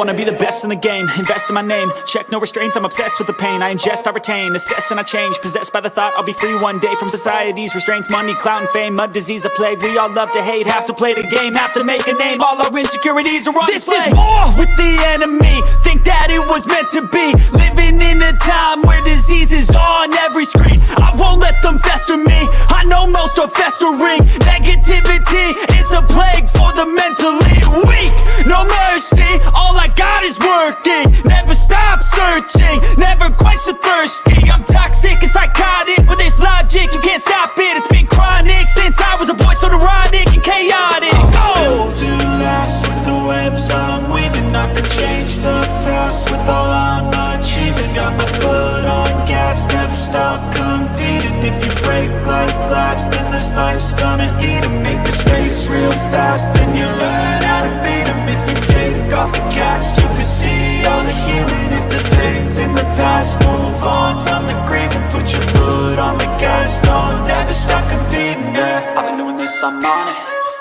wanna be the best in the game, invest in my name, check no restraints, I'm obsessed with the pain. I ingest, I retain, assess and I change, possessed by the thought I'll be free one day from society's restraints. Money, clout and fame, mud, disease, a plague. We all love to hate, have to play the game, have to make a name. All our insecurities are on display. This is war with the enemy, think that it was meant to be. Living in a time where disease is on every screen. I won't let them fester me, I know most are festering. Negativity is a plague for the mentally weak. No mercy, all I got is working. Never stop searching, never quite so thirsty. I'm toxic and psychotic, with this logic you can't stop it. It's been chronic since I was a boy, so neurotic and chaotic. Built to last with the webs I'm weaving. I could change the past with all I'm achieving. Got my foot on gas, never stop competing. If you break like glass, then this life's gonna eat 'em. Make mistakes real fast, then you learn how to beat 'em. If you take off the cast, you can see all the healing. If the pain's in the past, move on from the grave and put your foot on the gas. No, never stop competing, yeah. I've been doing this, I'm on it,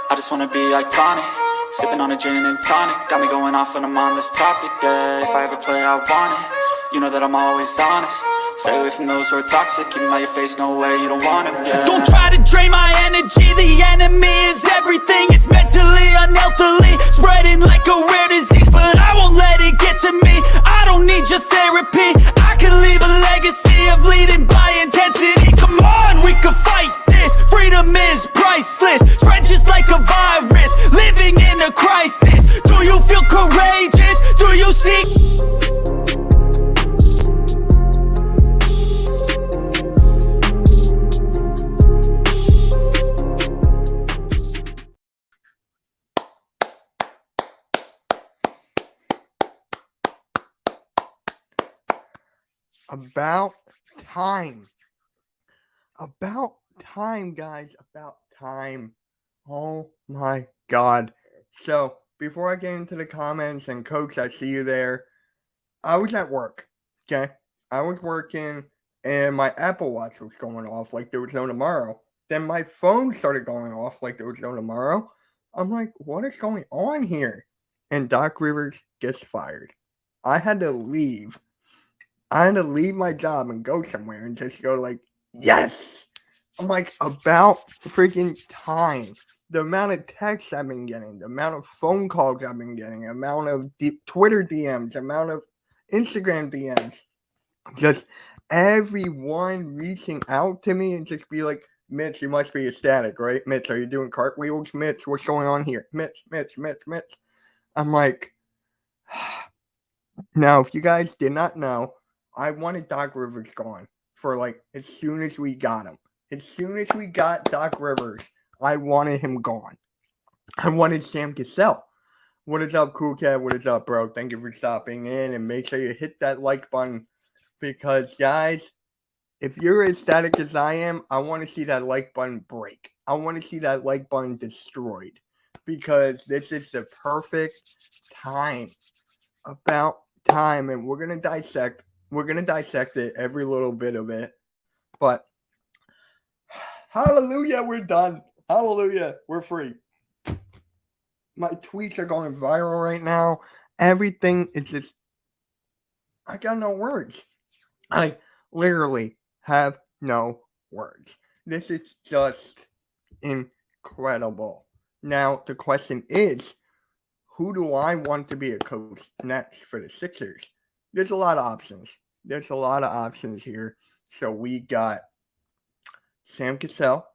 I just wanna be iconic. Sipping on a gin and tonic, got me going off when I'm on this topic, yeah. If I ever play, I want it, you know that I'm always honest. Stay away from those who are toxic, keep them out your face, no way, you don't want them, yeah. Don't try to drain my energy, the enemy is everything. It's mentally, unhealthily, spreading like a rare disease. But I won't let it get to me, I don't need your therapy. I can leave a legacy of leading by intensity. Come on, we can fight this, freedom is priceless. Spread just like a virus, living in a crisis. Do you feel courageous? Do you see? About time. About time, guys. About time. Oh my God. So, before I get into the comments, and Coach, I see you there. I was at work, okay? I was working, and my Apple Watch was going off like there was no tomorrow. Then my phone started going off like there was no tomorrow. I'm like, what is going on here? And Doc Rivers gets fired. I had to leave. I had to leave my job and go somewhere and just go like, yes! I'm like, about freaking time. The amount of texts I've been getting, the amount of phone calls I've been getting, the amount of Twitter DMs, the amount of Instagram DMs. Just everyone reaching out to me and just be like, Mitch, you must be ecstatic, right? Mitch, are you doing cartwheels? Mitch, what's going on here? Mitch. I'm like, now, if you guys did not know, I wanted Doc Rivers gone for like as soon as we got him. As soon as we got Doc Rivers, I wanted him gone. I wanted Sam Cassell. What is up, Cool Cat? What is up, bro? Thank you for stopping in, and make sure you hit that like button because, guys, if you're as ecstatic as I am, I want to see that like button break. I want to see that like button destroyed because this is the perfect time. About time, and we're gonna dissect it, every little bit of it. But hallelujah, we're done. Hallelujah, we're free. My tweets are going viral right now. Everything is just, I got no words. I literally have no words. This is just incredible. Now, the question is, who do I want to be a coach next for the Sixers? There's a lot of options. Here. So we got Sam Cassell,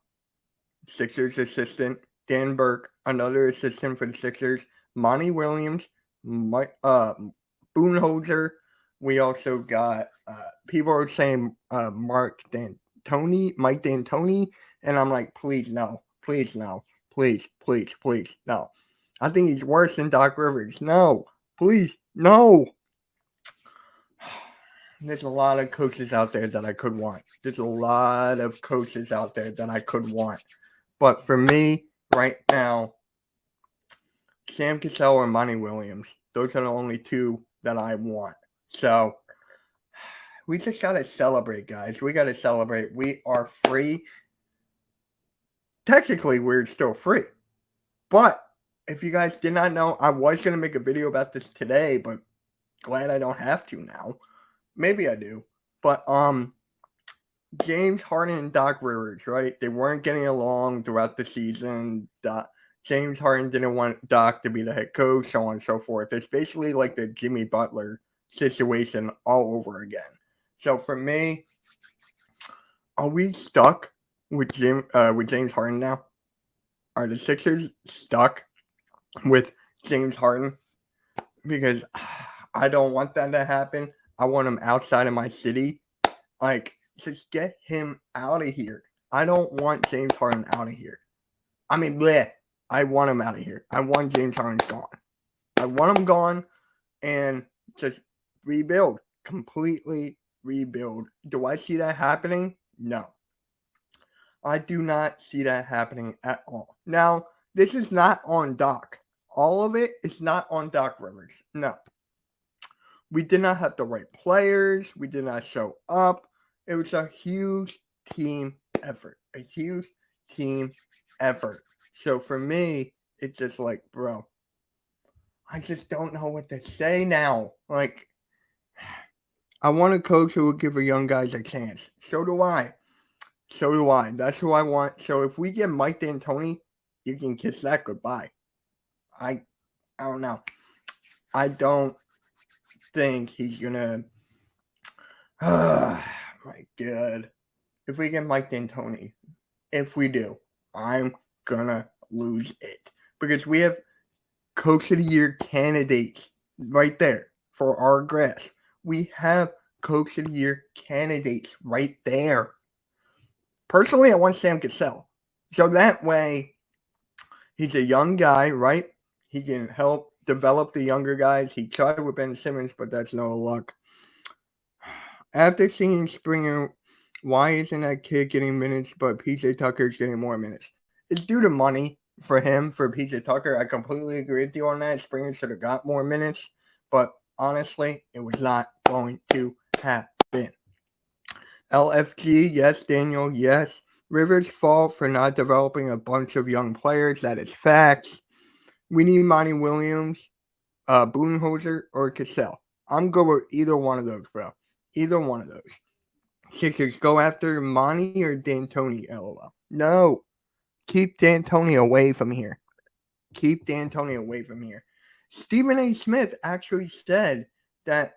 Sixers assistant, Dan Burke, another assistant for the Sixers, Monty Williams, Mike Budenholzer. We also got people are saying Mike D'Antoni, and I'm like, please no, no. I think he's worse than Doc Rivers. No, please, no. There's a lot of coaches out there that I could want. But for me, right now, Sam Cassell or Monty Williams. Those are the only two that I want. So, we just got to celebrate, guys. We got to celebrate. We are free. Technically, we're still free. But if you guys did not know, I was going to make a video about this today, but glad I don't have to now. Maybe I do. But James Harden and Doc Rivers, right? They weren't getting along throughout the season. James Harden didn't want Doc to be the head coach, so on and so forth. It's basically like the Jimmy Butler situation all over again. So for me, are we stuck with James Harden now? Are the Sixers stuck with James Harden? Because I don't want that to happen. I want him outside of my city. Like, just get him out of here. I don't want James Harden out of here. I mean, bleh. I want him out of here. I want James Harden gone. I want him gone and just rebuild. Completely rebuild. Do I see that happening? No. I do not see that happening at all. Now, this is not on Doc. All of it is not on Doc Rivers. No. We did not have the right players. We did not show up. It was a huge team effort. A huge team effort. So for me, it's just like, bro, I just don't know what to say now. Like, I want a coach who will give our young guys a chance. So do I. So do I. That's who I want. So if we get Mike D'Antoni, you can kiss that goodbye. I don't know. I don't think he's gonna. My God. If we get Mike D'Antoni, if we do, I'm gonna lose it because we have Coach of the Year candidates right there for our grasp. We have Coach of the Year candidates right there. Personally, I want Sam Cassell. So that way, he's a young guy, right? He can help develop the younger guys. He tried with Ben Simmons, but that's no luck. After seeing Springer, why isn't that kid getting minutes, but PJ Tucker's getting more minutes? It's due to money for him, for PJ Tucker. I completely agree with you on that. Springer should have got more minutes, but honestly, it was not going to happen. LFG, yes. Daniel, yes. Rivers' fault for not developing a bunch of young players. That is facts. We need Monty Williams, Budenholzer, or Cassell. I'm good with either one of those, bro. Either one of those. Sixers, go after Monty or D'Antoni, LOL. No. Keep D'Antoni away from here. Keep D'Antoni away from here. Stephen A. Smith actually said that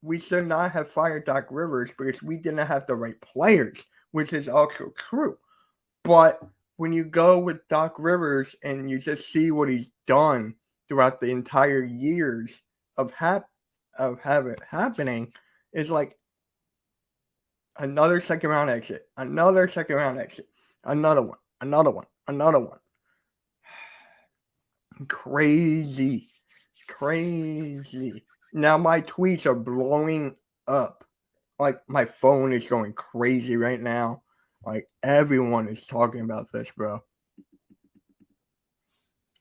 we should not have fired Doc Rivers because we didn't have the right players, which is also true. But when you go with Doc Rivers and you just see what he's done throughout the entire years of have it happening, it's like another second round exit, another second round exit, another one, another one, another one. Crazy. Now my tweets are blowing up. Like my phone is going crazy right now. Like everyone is talking about this, bro.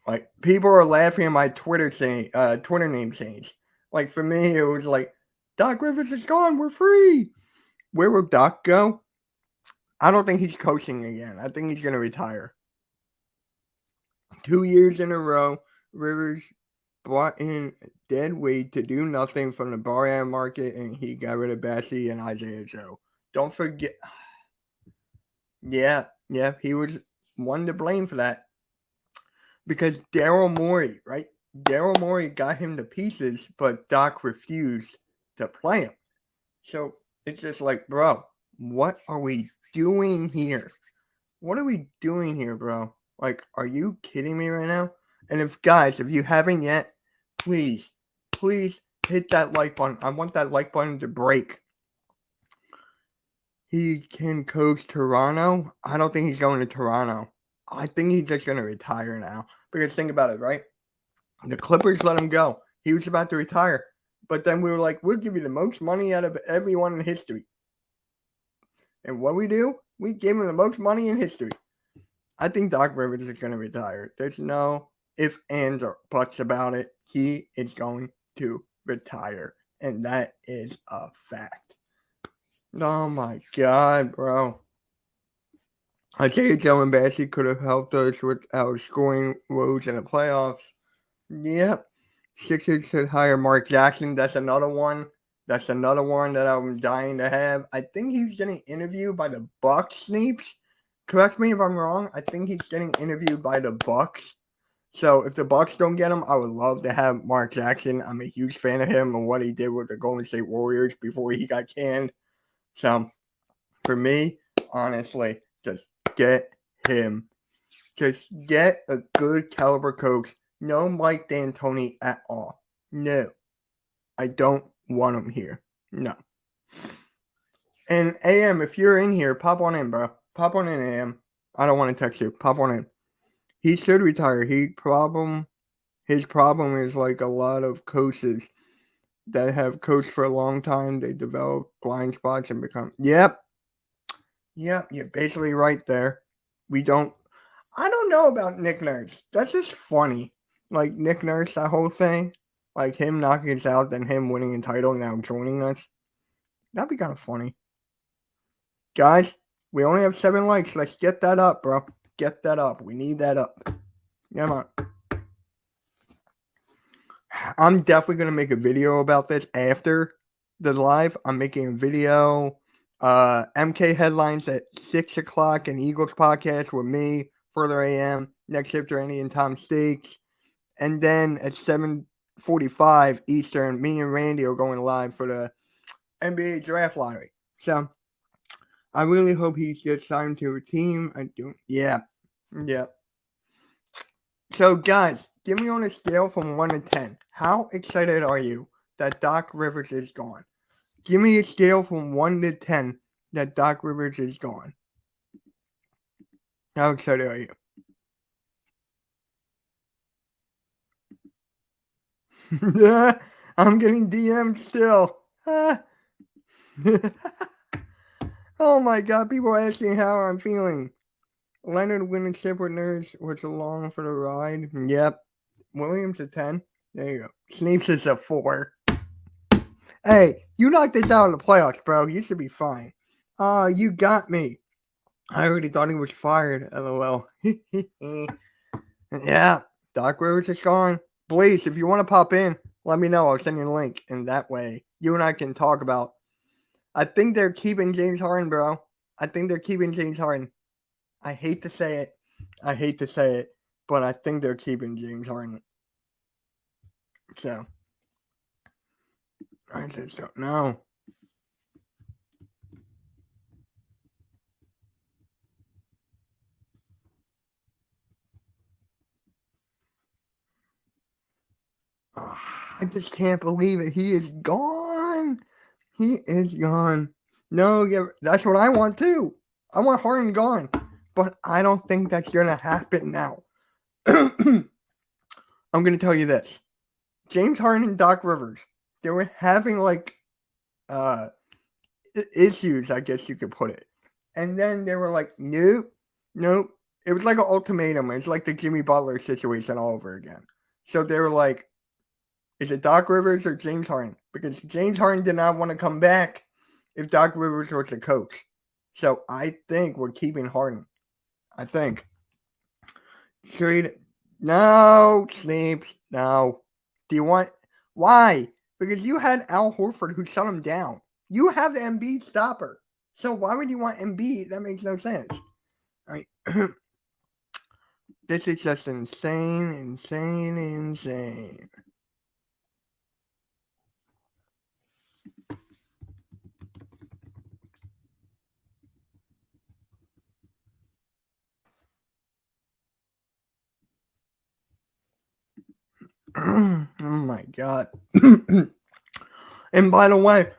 Like people are laughing at my Twitter name change. Like for me, it was like Doc Rivers is gone. We're free. Where will Doc go? I don't think he's coaching again. I think he's gonna retire. 2 years in a row, Rivers brought in dead weight to do nothing from the Barham market, and he got rid of Bassie and Isaiah Joe. Don't forget. Yeah, he was one to blame for that. Because Daryl Morey, right? Daryl Morey got him to pieces, but Doc refused to play him. So it's just like, bro, what are we doing here? What are we doing here, bro? Like, are you kidding me right now? And if you haven't yet, please hit that like button. I want that like button to break. He can coach Toronto. I don't think he's going to Toronto. I think he's just going to retire now. Because think about it, right? The Clippers let him go. He was about to retire. But then we were like, we'll give you the most money out of everyone in history. And what we do? We gave him the most money in history. I think Doc Rivers is going to retire. There's no ifs, ands, or buts about it. He is going to retire. And that is a fact. Oh my God, bro. Isaiah Joe and Bassey could have helped us with our scoring woes in the playoffs. Yep. Sixers should hire Mark Jackson. That's another one. That's another one that I'm dying to have. I think he's getting interviewed by the Bucks, Sneeps. Correct me if I'm wrong. I think he's getting interviewed by the Bucks. So if the Bucks don't get him, I would love to have Mark Jackson. I'm a huge fan of him and what he did with the Golden State Warriors before he got canned. So for me, honestly, just get him. Just get a good caliber coach. No Mike D'Antoni at all. No. I don't want him here. No. And AM, if you're in here, pop on in, bro. Pop on in, AM. I don't want to text you. Pop on in. He should retire. His problem is like a lot of coaches that have coached for a long time. They develop blind spots and become. Yep, you're basically right there. I don't know about Nick Nurse. That's just funny. Like Nick Nurse, that whole thing. Like him knocking us out, then him winning a title, now joining us. That'd be kind of funny. Guys, we only have 7 likes. Let's get that up, bro. Get that up. We need that up. Come on. I'm definitely going to make a video about this after the live. I'm making a video. MK headlines at 6 o'clock and Eagles podcast with me, Further AM, Next Shifter, Andy, and Tom Steaks. And then at 7:45 Eastern, me and Randy are going live for the NBA draft lottery. So I really hope he gets signed to a team. Yeah. So guys, give me on a scale from 1 to 10. How excited are you that Doc Rivers is gone? Give me a scale from 1 to 10 that Doc Rivers is gone. How excited are you? I'm getting DM'd still. Oh my God, people are asking how I'm feeling. Leonard winning ship with nerds was along for the ride. Yep. Williams a 10. There you go. Sneeps is a 4. Hey, you knocked this out of the playoffs, bro. You should be fine. You got me. I already thought he was fired. LOL. Yeah, Doc Rivers is gone. Please, if you want to pop in, let me know. I'll send you a link. And that way, you and I can talk about. I think they're keeping James Harden, bro. I think they're keeping James Harden. I hate to say it, but I think they're keeping James Harden. So, I just don't know. I just can't believe it. He is gone. He is gone. No, yeah, that's what I want too. I want Harden gone. But I don't think that's going to happen now. I'm going to tell you this. James Harden and Doc Rivers, they were having like issues, I guess you could put it. And then they were like, nope. It was like an ultimatum. It's like the Jimmy Butler situation all over again. So they were like, is it Doc Rivers or James Harden? Because James Harden did not want to come back if Doc Rivers was the coach. So I think we're keeping Harden. I think. No, Sleeps. No. Do you want? Why? Because you had Al Horford who shut him down. You have the Embiid stopper. So why would you want Embiid? That makes no sense. All right. This is just insane. Oh my God. And by the way,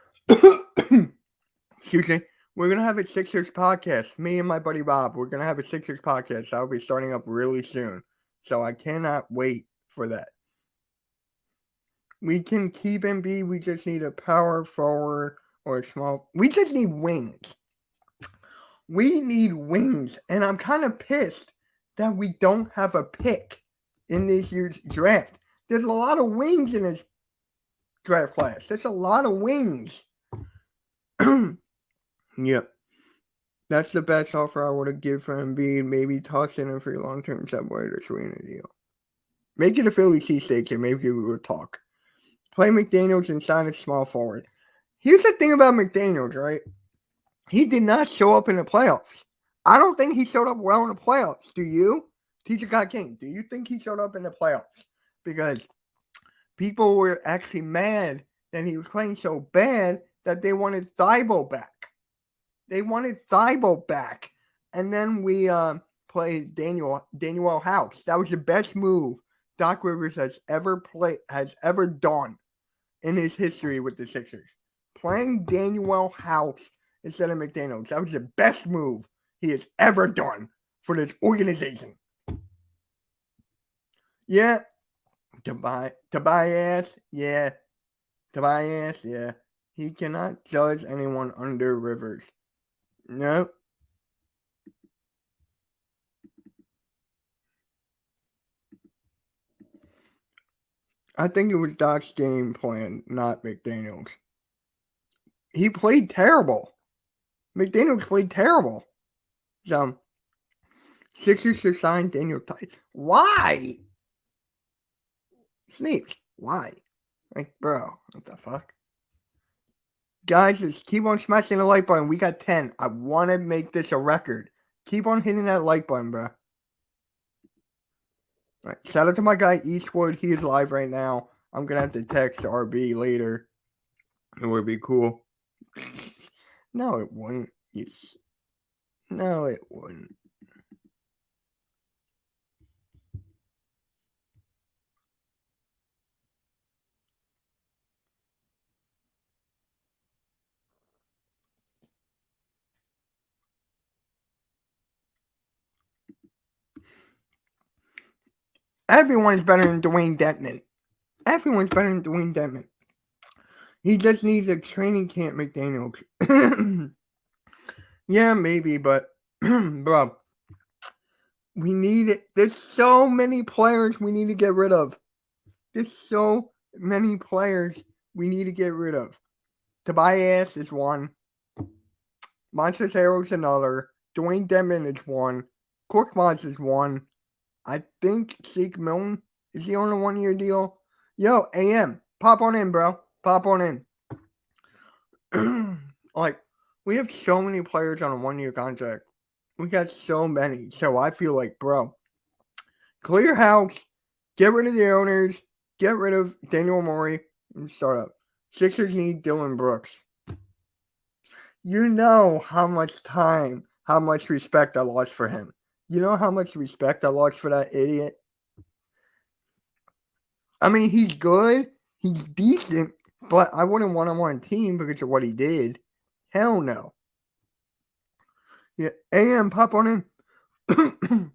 excuse me, we're going to have a Sixers podcast. Me and my buddy Bob, we're going to have a Sixers podcast. That'll be starting up really soon. So I cannot wait for that. We can keep Embiid. We just need a power forward or a small. We just need wings. We need wings. And I'm kind of pissed that we don't have a pick in this year's draft. There's a lot of wings in this draft class. There's a lot of wings. Yep. That's the best offer I would have given for Embiid. Maybe toss in a free long-term Subway to sweeten the deal. Make it a Philly cheesesteak and maybe we would talk. Play McDaniels inside a small forward. Here's the thing about McDaniels, right? He did not show up in the playoffs. I don't think he showed up well in the playoffs. Do you? Teacher God King, do you think he showed up in the playoffs? Because people were actually mad that he was playing so bad that they wanted Thibault back. They wanted Thibault back. And then we played Daniel House. That was the best move Doc Rivers has ever done in his history with the Sixers. Playing Daniel House instead of McDaniels. That was the best move he has ever done for this organization. Yeah. Tobias, yeah. Tobias, yeah. He cannot judge anyone under Rivers. No. I think it was Doc's game plan, not McDaniels. He played terrible. McDaniels played terrible. So, Sixers should sign Daniel Tice. Why? Sneaks. Why? Like, bro, what the fuck? Guys, just keep on smashing the like button. We got 10. I want to make this a record. Keep on hitting that like button, bro. All right. Shout out to my guy Eastwood. He is live right now. I'm going to have to text RB later. It would be cool. No, it wouldn't. No, it wouldn't. Everyone's better than Dwayne Dedman. Everyone's better than Dwayne Dedman. He just needs a training camp McDaniels. Yeah, maybe, but bro, we need it. There's so many players we need to get rid of. There's so many players we need to get rid of. Tobias is one. Montrezl Harrell's another. Dwayne Dedman is one. Korkmaz is one. I think Shake Milton, is he on a 1-year deal? Yo, AM, pop on in, bro. Pop on in. Like, we have so many players on a 1-year contract. We got so many. So I feel like, bro, clear house, get rid of the owners, get rid of Daniel Morey, and start up. Sixers need Dylan Brooks. You know how much time, how much respect I lost for him. You know how much respect I lost for that idiot? I mean, he's good. He's decent. But I wouldn't want him on a team because of what he did. Hell no. Yeah, AM, pop on in.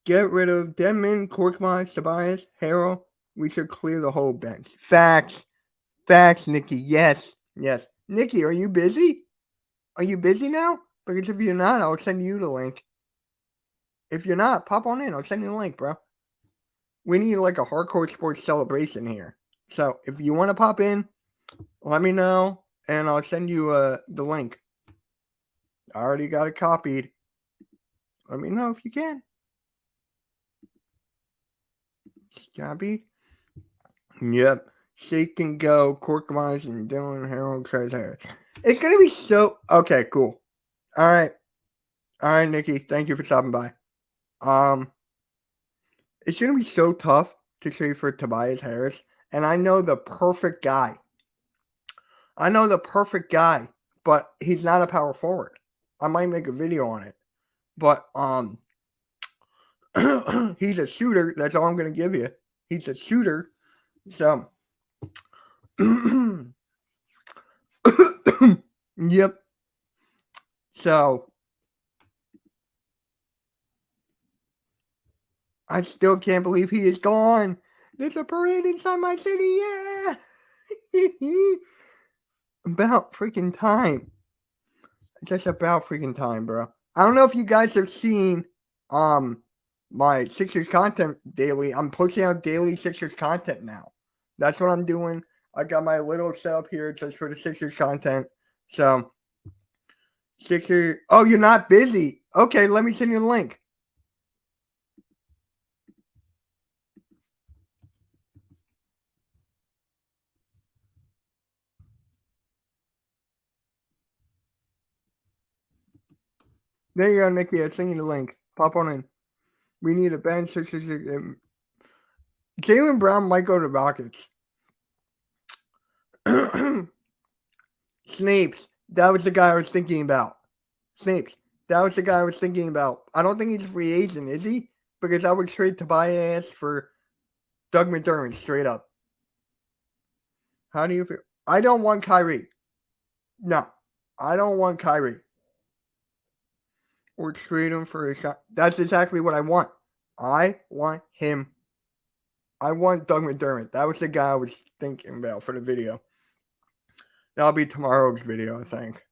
Get rid of Dedman, Korkmaz, Tobias, Harrell. We should clear the whole bench. Facts. Facts, Nikki. Yes. Yes. Nikki, are you busy? Are you busy now? Because if you're not, I'll send you the link. If you're not, pop on in. I'll send you the link, bro. We need like a hardcore sports celebration here. So if you want to pop in, let me know, and I'll send you the link. I already got it copied. Let me know if you can. Copied? Yep. Shake can go. Korkmaz and Dylan Harrell tries Harris. It's going to be so... Okay, cool. All right. All right, Nikki. Thank you for stopping by. It's going to be so tough to trade for Tobias Harris. And I know the perfect guy. But he's not a power forward. I might make a video on it. But he's a shooter. That's all I'm going to give you. He's a shooter. So, yep. So, I still can't believe he is gone. There's a parade inside my city. Yeah. About freaking time. Just about freaking time, bro. I don't know if you guys have seen my Sixers content daily. I'm posting out daily Sixers content now. That's what I'm doing. I got my little setup here just for the Sixers content. So Sixer. Oh, you're not busy. Okay, let me send you the link. There you go, Nikki. I sent you the link. Pop on in. We need a bench. Jalen Brown might go to Rockets. Snapes. That was the guy I was thinking about. Snapes. That was the guy I was thinking about. I don't think he's a free agent, is he? Because I would trade Tobias for Doug McDermott straight up. How do you feel? I don't want Kyrie. No, I don't want Kyrie. Or trade him for a shot. That's exactly what I want. I want him. I want Doug McDermott. That was the guy I was thinking about for the video. That'll be tomorrow's video, I think.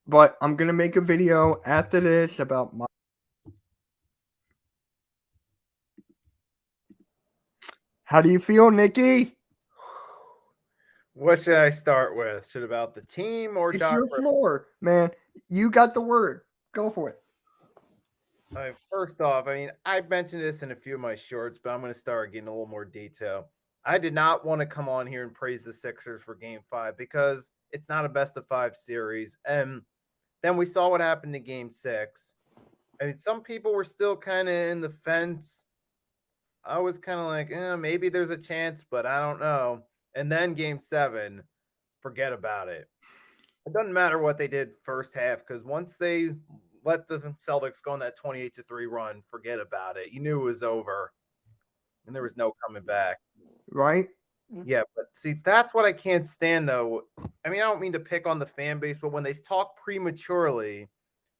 But I'm going to make a video after this about my... How do you feel, Nikki? What should I start with? Should about the team or It's Doc? your floor, man. You got the word. Go for it. First off, I mean, I mentioned this in a few of my shorts, but I'm going to start getting a little more detail. I did not want to come on here and praise the Sixers for Game 5 because it's not a best-of-5 series. And then we saw what happened in Game 6. I mean, some people were still kind of in the fence. I was kind of like, maybe there's a chance, but I don't know. And then Game 7, forget about it. It doesn't matter what they did first half because once they let the Celtics go on that 28-3 run, forget about it. You knew it was over, and there was no coming back. Right? Yeah, but see, that's what I can't stand, though. I mean, I don't mean to pick on the fan base, but when they talk prematurely,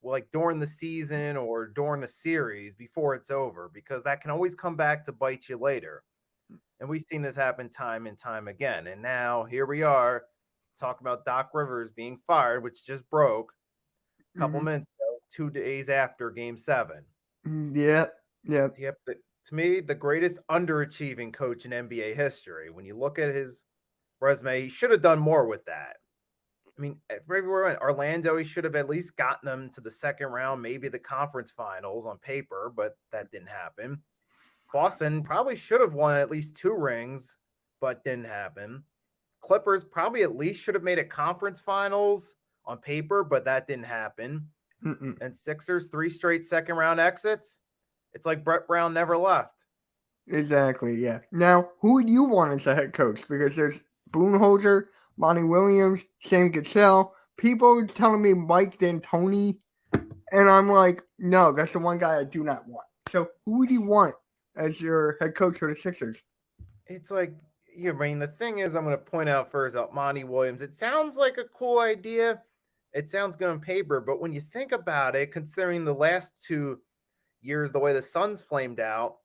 like during the season or during the series before it's over, because that can always come back to bite you later. And we've seen this happen time and time again. And now here we are talking about Doc Rivers being fired, which just broke a couple minutes ago, 2 days after Game 7. Yep. To me, the greatest underachieving coach in NBA history. When you look at his resume, he should have done more with that. I mean, everywhere in Orlando, he should have at least gotten them to the second round, maybe the conference finals on paper, but that didn't happen. Boston probably should have won at least 2 rings, but didn't happen. Clippers probably at least should have made a conference finals on paper, but that didn't happen. And Sixers, 3 straight second round exits. It's like Brett Brown never left. Exactly, yeah. Now, who would you want as a head coach? Because there's Budenholzer, Monty Williams, Sam Cassell. People are telling me Mike D'Antoni. And I'm like, no, that's the one guy I do not want. So who would you want as your head coach for the Sixers? It's like, I mean, the thing is, I'm going to point out first out Monty Williams. It sounds like a cool idea. It sounds good on paper, but when you think about it, considering the last 2 years, the way the Suns flamed out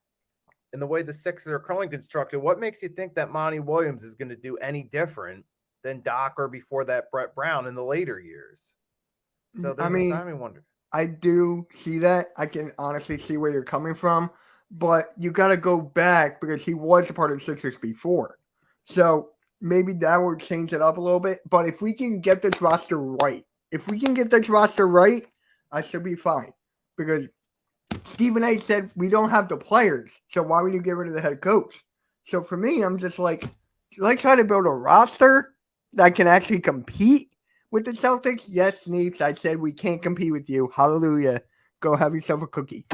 and the way the Sixers are currently constructed, what makes you think that Monty Williams is going to do any different than Doc or before that Brett Brown in the later years? So there's a time I wonder. I do see that. I can honestly see where you're coming from, but you got to go back because he was a part of the Sixers before. So maybe that would change it up a little bit. But if we can get this roster right, I should be fine. Because Stephen A said we don't have the players, so why would you get rid of the head coach? So for me, I'm just like, let's try to build a roster that can actually compete with the Celtics. Yes, Sneaks, I said we can't compete with you. Hallelujah. Go have yourself a cookie.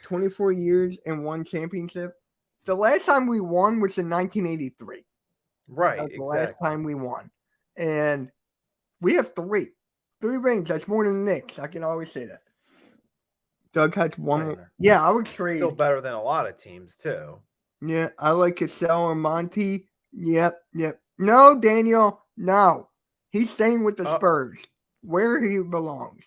24 years and 1 championship. The last time we won was in 1983. Right, That was exactly. the last time we won. And we have 3 rings. That's more than the Knicks. I can always say that. Doug has 1. Yeah, I would trade. Still better than a lot of teams, too. Yeah, I like Cassell and Monty. Yep. No, Daniel, no. He's staying with the Spurs, where he belongs.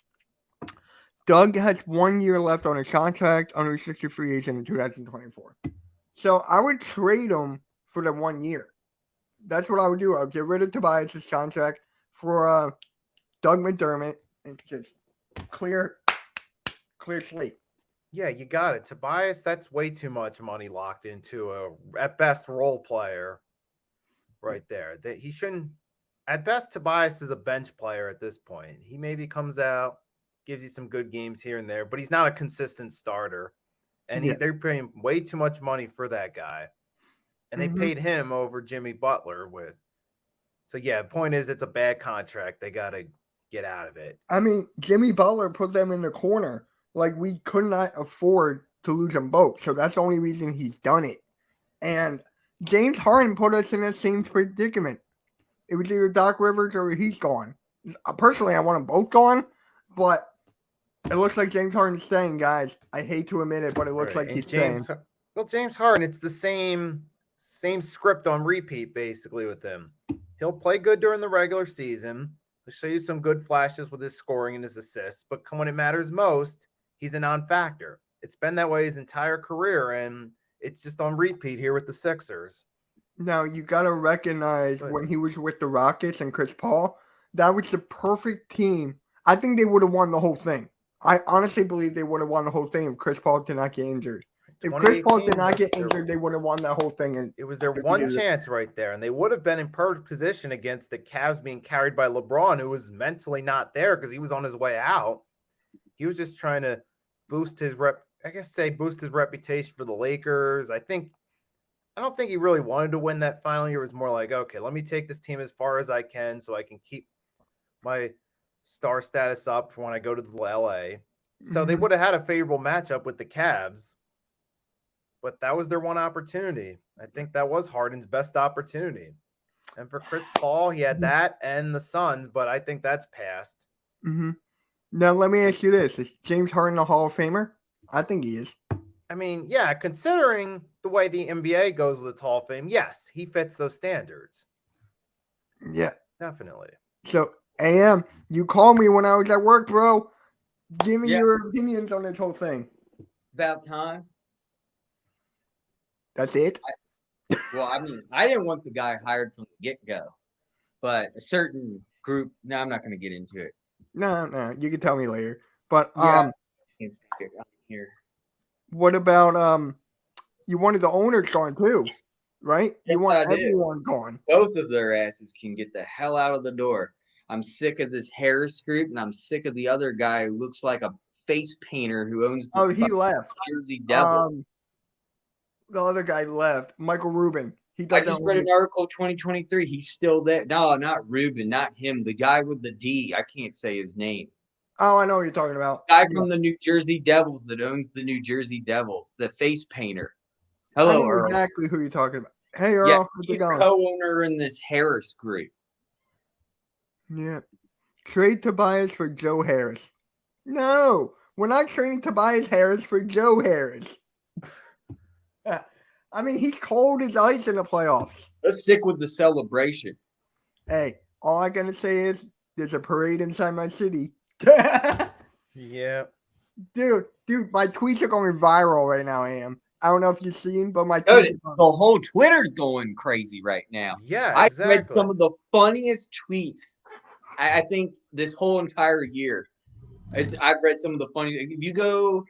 Doug has 1 year left on his contract, unrestricted free agent in 2024. So I would trade him for the 1 year. That's what I would do. I would get rid of Tobias' contract for Doug McDermott and just clear slate. Yeah, you got it. Tobias, that's way too much money locked into a, at best, role player right there. That he shouldn't. at best, Tobias is a bench player at this point. He maybe comes out, gives you some good games here and there, but he's not a consistent starter. And Yeah. they're paying way too much money for that guy. And they Mhm. paid him over Jimmy Butler with. So, yeah, point is it's a bad contract. They got to get out of it. I mean, Jimmy Butler put them in the corner. Like, we could not afford to lose them both. So that's the only reason he's done it. And James Harden put us in the same predicament. It was either Doc Rivers or he's gone. Personally, I want them both gone, but it looks like James Harden's saying, guys, I hate to admit it, but it looks Right. like he's James, saying. well, James Harden, it's the same script on repeat, basically, with him. He'll play good during the regular season. He'll show you some good flashes with his scoring and his assists, but when it matters most, he's a non-factor. It's been that way his entire career, and it's just on repeat here with the Sixers. Now, you got to recognize when he was with the Rockets and Chris Paul, that was the perfect team. I think they would have won the whole thing. I honestly believe they would have won the whole thing if Chris Paul did not get injured. If Chris Paul did not get injured, they would have won that whole thing. And it was their one chance right there, and they would have been in perfect position against the Cavs being carried by LeBron, who was mentally not there because he was on his way out. He was just trying to boost his reputation for the Lakers. I don't think he really wanted to win that final year. It was more like, okay, let me take this team as far as I can so I can keep my star status up for when I go to the LA. So they would have had a favorable matchup with the Cavs, but that was their one opportunity. I think that was Harden's best opportunity. And for Chris Paul, he had that and the Suns, but I think that's passed. Mm-hmm. Now, let me ask you this. Is James Harden a Hall of Famer? I think he is. I mean, yeah, considering the way the NBA goes with its Hall of Fame, yes, he fits those standards. Yeah. Definitely. So, AM, you called me when I was at work, bro. Give me your opinions on this whole thing. It's about time. That's it? I mean, I didn't want the guy hired from the get-go, but a certain group, no, I'm not going to get into it. No, you can tell me later. But it's here. What about you wanted the owners gone too, right? Yes, you want everyone gone. Both of their asses can get the hell out of the door. I'm sick of this Harris group, and I'm sick of the other guy who looks like a face painter who owns the he left. Jersey Devils. The other guy left, Michael Rubin. I just read an article 2023. He's still there. No, not Rubin, not him. The guy with the D. I can't say his name. Oh, I know what you're talking about. Guy from the New Jersey Devils that owns the New Jersey Devils, the face painter. Hello, I know Earl. exactly who you're talking about. Hey, Earl. Yeah, he's co-owner in this Harris group. Yeah. Trade Tobias for Joe Harris. No, we're not trading Tobias Harris for Joe Harris. I mean, he's cold as ice in the playoffs. Let's stick with the celebration. Hey, all I gotta say is there's a parade inside my city. Yeah. Dude, my tweets are going viral right now, Am. I don't know if you've seen, but my tweets the whole Twitter's going crazy right now. Yeah, exactly. I read some of the funniest tweets, I think, this whole entire year. I've read some of the funniest. If you go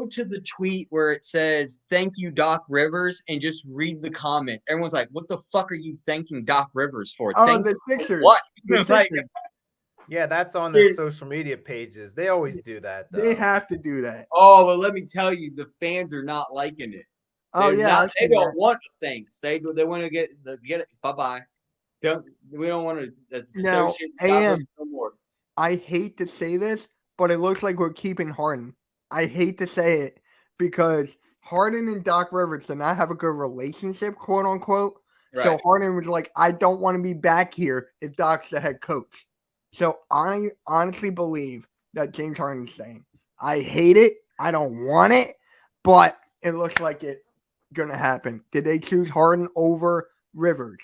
to the tweet where it says, thank you, Doc Rivers, and just read the comments. Everyone's like, what the fuck are you thanking Doc Rivers for? Oh, the Sixers. What? Like, yeah, that's on their social media pages. They always do that, though. They have to do that. Oh, well, let me tell you, the fans are not liking it. They don't want thanks. They want to get it. Bye-bye. We don't want to associate no more. I hate to say this, but it looks like we're keeping Harden. I hate to say it because Harden and Doc Rivers did not have a good relationship, quote unquote. Right. So Harden was like, I don't want to be back here if Doc's the head coach. So I honestly believe that James Harden's saying, I hate it. I don't want it, but it looks like it's going to happen. Did they choose Harden over Rivers?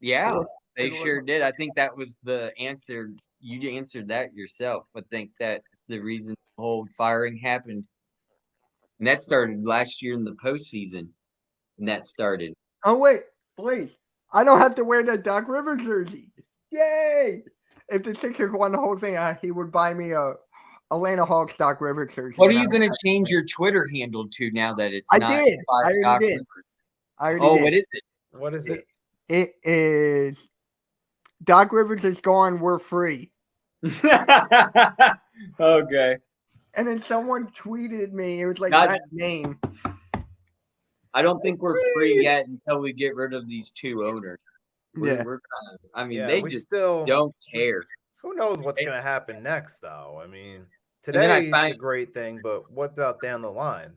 Yeah, they sure did. I think that was the answer. You answered that yourself. I think that's the reason the whole firing happened. And that started last year in the postseason. And that started. Oh, wait, please. I don't have to wear that Doc Rivers jersey. Yay! If the Sixers won the whole thing, he would buy me a Atlanta Hawks Doc Rivers jersey. What are you going to change your Twitter handle to now that it's not? I already did. What is it? What is it? It is Doc Rivers is gone. We're free. Okay. And then someone tweeted me. It was like Not- that name. I don't think we're free yet until we get rid of these two owners. Yeah. We're kind of, I mean, Yeah, they we just still don't care. Who knows what's Hey. going to happen next, though? I mean, then I today find- it's a great thing, but what about down the line?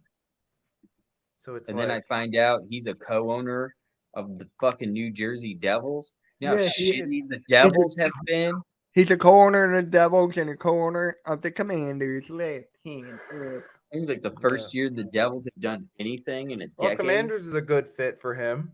So it's And like, then I find out he's a co-owner of the fucking New Jersey Devils. You know how Yeah, shitty the Devils have been? He's a co-owner of the Devils and a co-owner of the Commanders. Left hand. It was like the first year the Devils have done anything in a well, decade. Commanders is a good fit for him.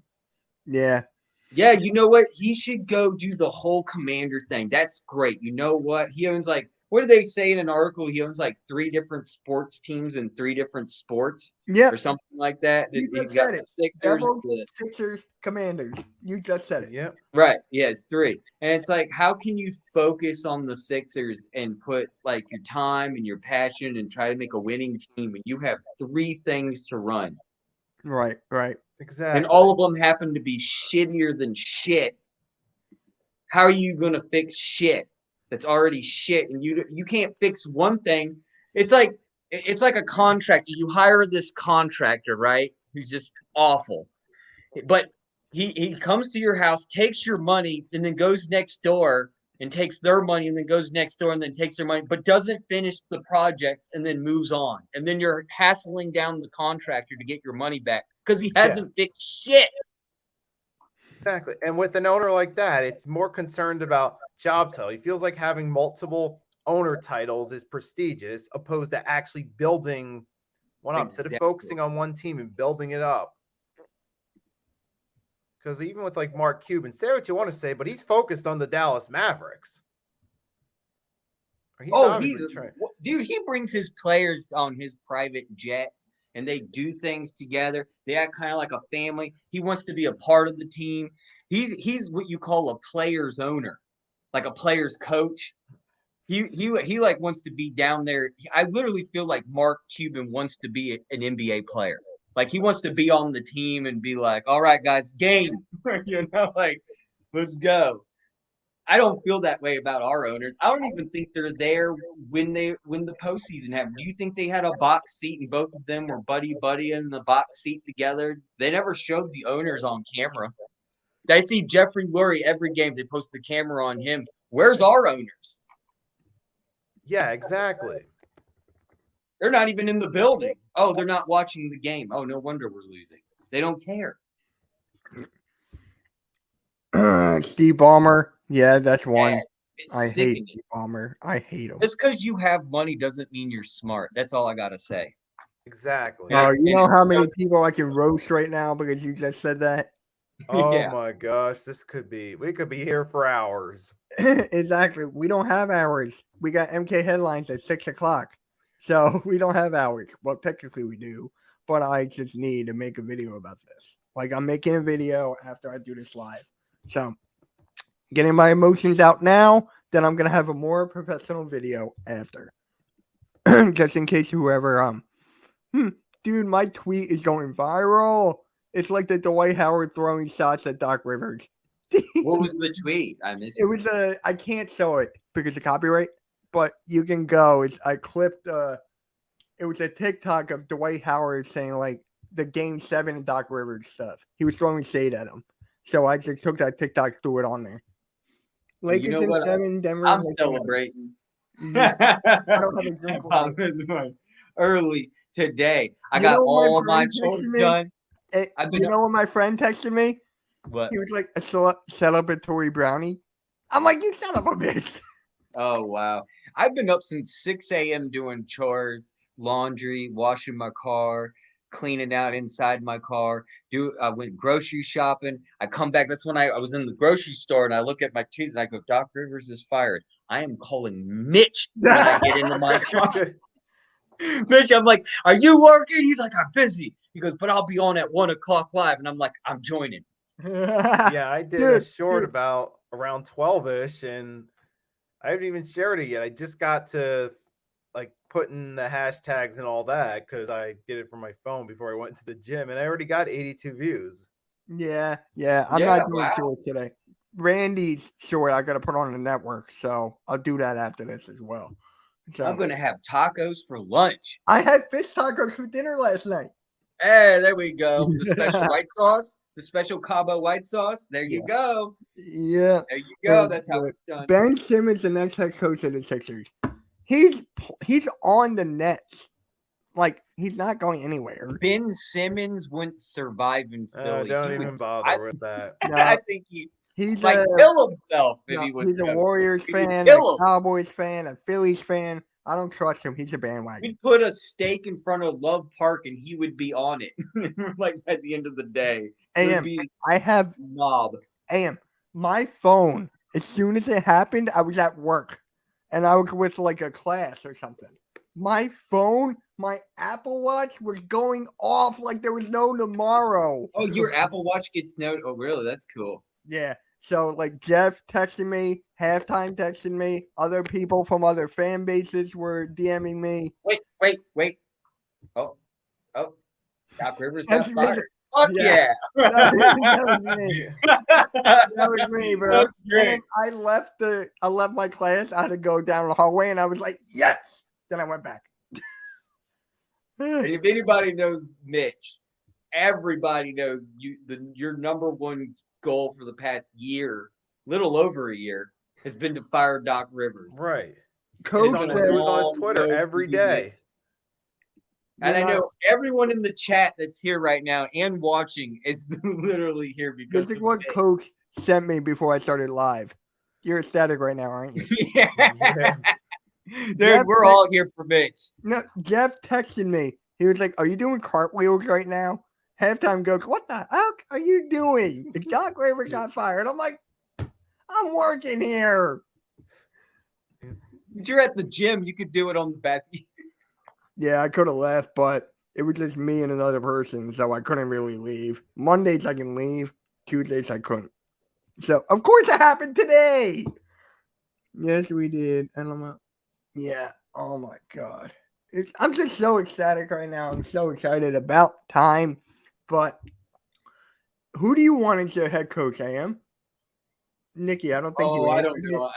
Yeah. Yeah, you know what? He should go do the whole Commander thing. That's great. You know what? He owns like, what did they say in an article? He owns like 3 different sports teams in 3 different sports Yep. or something like that. You He's just got said the it. Sixers, Devils, the Sixers, Commanders. You just said it. Yep. right. Yeah, it's 3. And it's like, how can you focus on the Sixers and put like your time and your passion and try to make a winning team when you have 3 things to run? Right, right. Exactly. And all of them happen to be shittier than shit. How are you gonna fix shit that's already shit? And you can't fix one thing. It's like a contractor. You hire this contractor, right? Who's just awful, but he comes to your house, takes your money, and then goes next door and takes their money, and then goes next door and then takes their money, but doesn't finish the projects and then moves on. And then you're hassling down the contractor to get your money back because he hasn't fixed shit. Exactly. And with an owner like that, it's more concerned about job title. He feels like having multiple owner titles is prestigious, opposed to actually building one up, instead of Exactly. focusing on one team and building it up. Because even with like Mark Cuban, say what you want to say, but he's focused on the Dallas Mavericks. Or he's obviously trying- dude, he brings his players on his private jet and they do things together. They act kind of like a family. He wants to be a part of the team. He's what you call a player's owner, like a player's coach. He like wants to be down there. I literally feel like Mark Cuban wants to be an NBA player. Like he wants to be on the team and be like, all right, guys, game. You know, like, let's go. I don't feel that way about our owners. I don't even think they're there when the postseason happened. Do you think they had a box seat and both of them were buddy in the box seat together? They never showed the owners on camera. I see Jeffrey Lurie every game. They post the camera on him. Where's our owners? Yeah, exactly. They're not even in the building. Oh, they're not watching the game. Oh, no wonder we're losing. They don't care. Steve Ballmer. Yeah, that's one. Yeah, it's I hate sickening. Steve Ballmer. I hate him. Just because you have money doesn't mean you're smart. That's all I gotta say. Exactly. Yeah. Oh, and you know it how many shows- people I can roast right now because you just said that? Oh Yeah. my gosh, we could be here for hours. Exactly. We don't have hours. We got MK headlines at 6:00. So we don't have hours. Well, technically we do, but I just need to make a video about this. Like I'm making a video after I do this live. So getting my emotions out now, then I'm gonna have a more professional video after. Just in case whoever dude, my tweet is going viral. It's like the Dwight Howard throwing shots at Doc Rivers. What was the tweet? I missed It was I can't show it because of copyright, but you can go. I clipped it was a TikTok of Dwight Howard saying like the Game 7 and Doc Rivers stuff. He was throwing shade at him. So I just took that TikTok, threw it on there. Lakers know in what? 7, Denver. I'm in celebrating. Mhm. I don't have a drink with me. This one early today. I You got know what all of my friend texted chores me? done. Eh, I've been you know what my friend texted me? What? He was like a celebratory brownie. I'm like, you son of a bitch. Oh wow. I've been up since 6 a.m. doing chores, laundry, washing my car, cleaning out inside my car. I went grocery shopping. I come back. That's when I was in the grocery store and I look at my keys and I go, Doc Rivers is fired. I am calling Mitch when I get into my car. Mitch, I'm like, are you working? He's like, I'm busy. He goes, but I'll be on at 1:00 live. And I'm like, I'm joining. Yeah, I did a Dude, short dude. about around 12-ish, and I haven't even shared it yet. I just got to like putting the hashtags and all that because I did it from my phone before I went to the gym, and I already got 82 views. Yeah. I'm Yeah, not doing wow. chores today. Randy's short I gotta put on the network, so I'll do that after this as well. So I'm gonna have tacos for lunch. I had fish tacos for dinner last night. Hey, there we go. The special white sauce, the special Cabo white sauce. There you go. Yeah. There you go. Yeah, That's how yeah. it's done. Ben Simmons, the next head coach of the Sixers. He's on the Nets. Like, he's not going anywhere. Ben Simmons wouldn't survive in Philly. Don't He even would- bother with that. No, I think he's might a, kill himself if no, he was. he's a coach. Warriors He would fan, kill a him. Cowboys fan, a Phillies fan. I don't trust him. He's a bandwagon. We'd put a stake in front of Love Park and he would be on it. Like at the end of the day, it would AM, be I have mob. my phone. As soon as it happened, I was at work, and I was with like a class or something. My phone, my Apple Watch was going off like there was no tomorrow. Oh, your Apple Watch gets note. Oh, really? That's cool. Yeah. So like Jeff texting me, halftime texting me, other people from other fan bases were DMing me. Wait. Oh. Doc Rivers got That's me. fired. Fuck Yeah. yeah. That was me. That was me, bro. That's And great. then I left my class. I had to go down the hallway, and I was like, yes. Then I went back. And if anybody knows Mitch, everybody knows your number one goal for the past year, little over a year, has been to fire Doc Rivers. Right. Coach It was said, on his Twitter every day. And I Yeah. know everyone in the chat that's here right now and watching is literally here because this is of what Mitch. Coach sent me before I started live. You're ecstatic right now, aren't you? Yeah. Dude, Yeah, we're but- all here for Mitch. No, Jeff texted me. He was like, "Are you doing cartwheels right now?" Halftime goes, "What the heck are you doing?" Doc Rivers got fired. I'm like, "I'm working here." If you're at the gym, you could do it on the basket. Yeah, I could have left, but it was just me and another person, so I couldn't really leave. Mondays I can leave. Tuesdays I couldn't. So of course it happened today. Yes, we did. And I'm like, yeah. Oh my god. I'm just so ecstatic right now. I'm so excited about time. But who do you want as your head coach, AM? Nikki, I don't think you Oh, I don't answered know.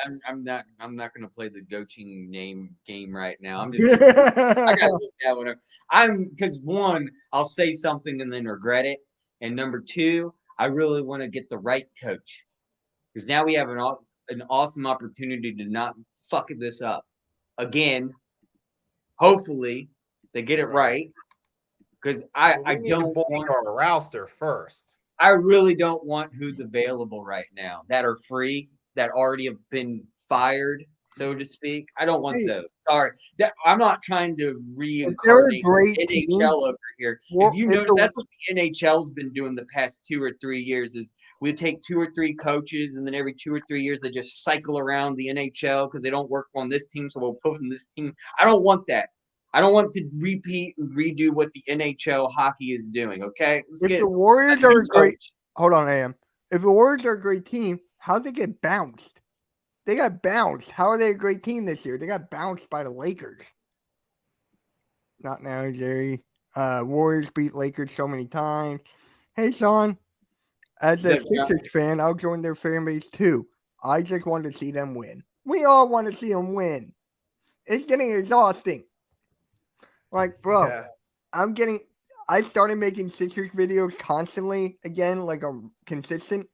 I'm not gonna play the goaching name game right now. I'm just I it. gotta look at whatever. Because one, I'll say something and then regret it. And number two, I really want to get the right coach. Because now we have an awesome opportunity to not fuck this up. Again, hopefully they get it right. Because I We need to don't bulk want our roster first. I really don't want who's available right now that are free, that already have been fired, so to speak. I don't want Hey. those. Sorry. I'm not trying to they're a reincarnate great team, NHL over here. well, If you if notice, the- that's what the NHL's been doing the past 2 or 3 years is we take 2 or 3 coaches, and then every 2 or 3 years they just cycle around the NHL because they don't work on this team, so we'll put in this team. I don't want that. I don't want to repeat and redo what the NHL hockey is doing, okay? Let's if get the Warriors are new a great coach. hold on, AM. If the Warriors are a great team, how'd they get bounced? They got bounced. How are they a great team this year? They got bounced by the Lakers. Not now, Jerry. Warriors beat Lakers so many times. Hey, Sean. As a Yeah, yeah. Sixers fan, I'll join their fan base too. I just want to see them win. We all want to see them win. It's getting exhausting. Like, bro, Yeah. I started making Sixers videos constantly again, like I'm consistent.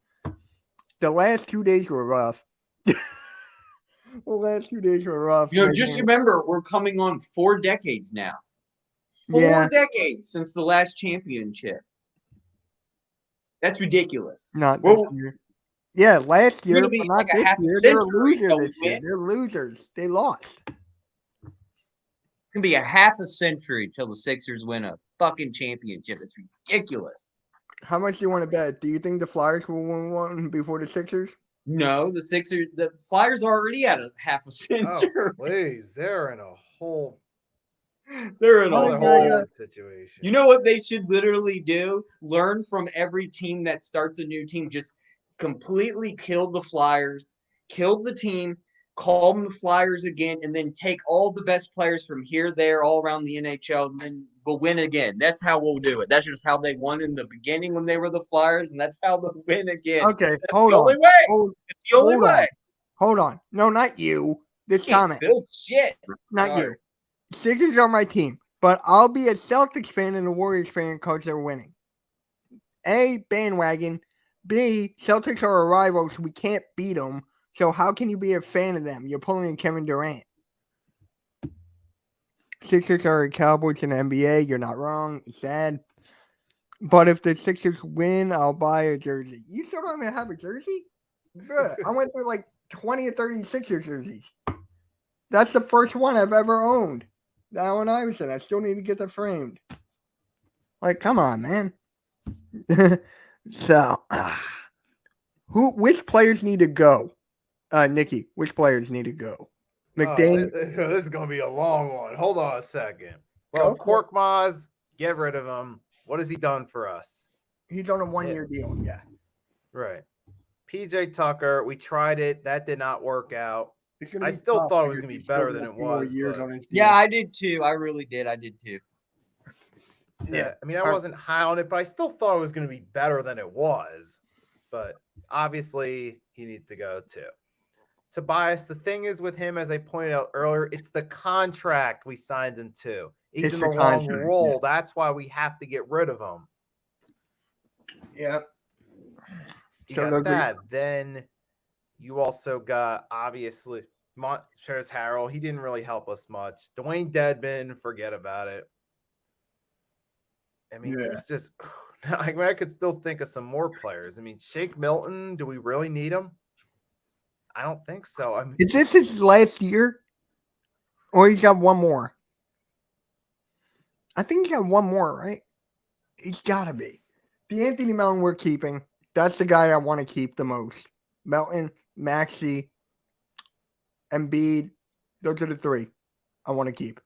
The last 2 days were rough. The last 2 days were rough. You know, man. just remember, we're coming on 4 decades now. 4 Yeah. decades since the last championship. That's ridiculous. Not Well, this year. Yeah, last year, gonna but be not like a this half a year. They're a century loser till we this year. win. They're losers. They lost. It's gonna be a half a century till the Sixers win a fucking championship. It's ridiculous. How much do you want to bet? Do you think the Flyers will win one before the Sixers? No, the Flyers are already at a half a Oh, century. please. They're in a whole They're in Oh, a other yeah, hole. yeah. situation. You know what they should literally do? Learn from every team that starts a new team. Just completely kill the Flyers, kill the team, call them the Flyers again, and then take all the best players from here, there, all around the NHL, and then we'll win again. That's how we'll do it. That's just how they won in the beginning when they were the Flyers, and that's how they'll win again. Okay, That's hold the on. only way. Hold, It's the only hold on. way. Hold on. No, not you. This Can't comment. build shit. Not Sorry. you. Sixers are my team, but I'll be a Celtics fan and a Warriors fan because they're winning. A, bandwagon. B, Celtics are a rival, so we can't beat them. So how can you be a fan of them? You're pulling in Kevin Durant. Sixers are Cowboys in the NBA. You're not wrong. It's sad. But if the Sixers win, I'll buy a jersey. You still don't even have a jersey? Good. I went through like 20 or 30 Sixers jerseys. That's the first one I've ever owned. Allen Iverson. I still need to get that framed. Like, come on, man. So, which players need to go? Nikki, which players need to go? McDaniel. This is going to be a long one. Hold on a second. Go Well, for it. Korkmaz, get rid of him. What has he done for us? He's on a one-year deal. Yeah. Right. PJ Tucker, we tried it. That did not work out. It's gonna I be still tough thought it was because going to be he's still better got than it 2 more was. years but- on his deal. Yeah, I did too. I really did. I did too. Yeah, I mean, I Alright. wasn't high on it, but I still thought it was going to be better than it was. But obviously, he needs to go too. Tobias, the thing is with him, as I pointed out earlier, it's the contract we signed him to. He's It's in the the wrong contract, role. yeah. That's why we have to get rid of him. Yeah. You So got they'll be- that. Then you also got, obviously, Montrezl Harrell. He didn't really help us much. Dwayne Dedman, forget about it. I mean, Yeah. there's just I could still think of some more players. I mean, Shake Milton, do we really need him? I don't think so. I mean, Is this his last year? Or he's got one more? I think he's got one more, right? He's got to be. The Anthony Melton we're keeping. That's the guy I want to keep the most. Melton, Maxey, Embiid. Those are the 3 I want to keep.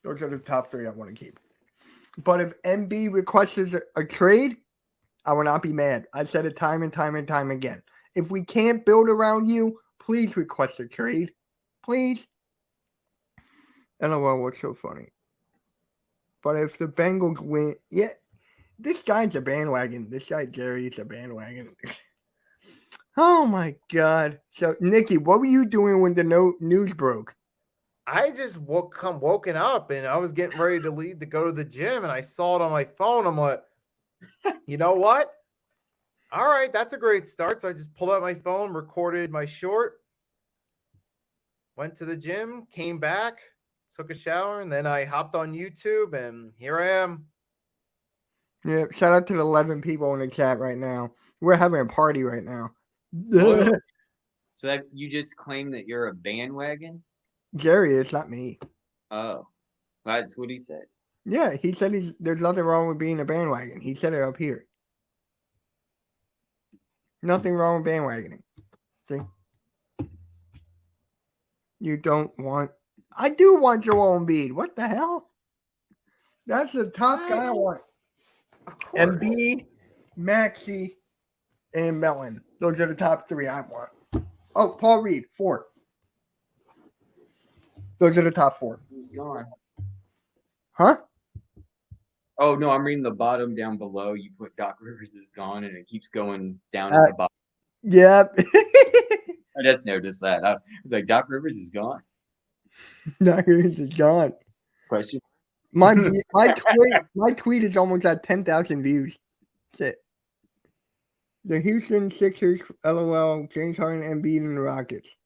Those are the top 3 I want to keep. But if Embiid requests a trade, I will not be mad. I've said it time and time and time again. If we can't build around you, please request a trade. Please. LOL, what's so funny? But if the Bengals win, yeah, this guy's a bandwagon. This guy, Jerry, is a bandwagon. Oh, my God. So, Nikki, what were you doing when the news broke? I just woken up and I was getting ready to leave to go to the gym and I saw it on my phone. I'm like, you know what? All right, that's a great start. So I just pulled out my phone, recorded my short, went to the gym, came back, took a shower, and then I hopped on YouTube and here I am. Yeah, shout out to the 11 people in the chat right now. We're having a party right now. So that you just claim that you're a bandwagon? Jerry, it's not me. Oh, that's what he said. Yeah, he said there's nothing wrong with being a bandwagon. He said it up here. Nothing wrong with bandwagoning. See? You don't want... I do want Joel Embiid. What the hell? That's the top guy I want. Of course. Embiid, Maxey, and Melton. Those are the top 3 I want. Oh, Paul Reed, 4. Those are the top 4. He's gone. Huh? Oh no, I'm reading the bottom down below. You put Doc Rivers is gone, and it keeps going down Uh, at the bottom. Yep. I just noticed that. I was like, Doc Rivers is gone. Knockers is gone. Question. My tweet is almost at 10,000 views. That's it. The Houston Sixers, LOL, James Harden, Embiid, and the Rockets.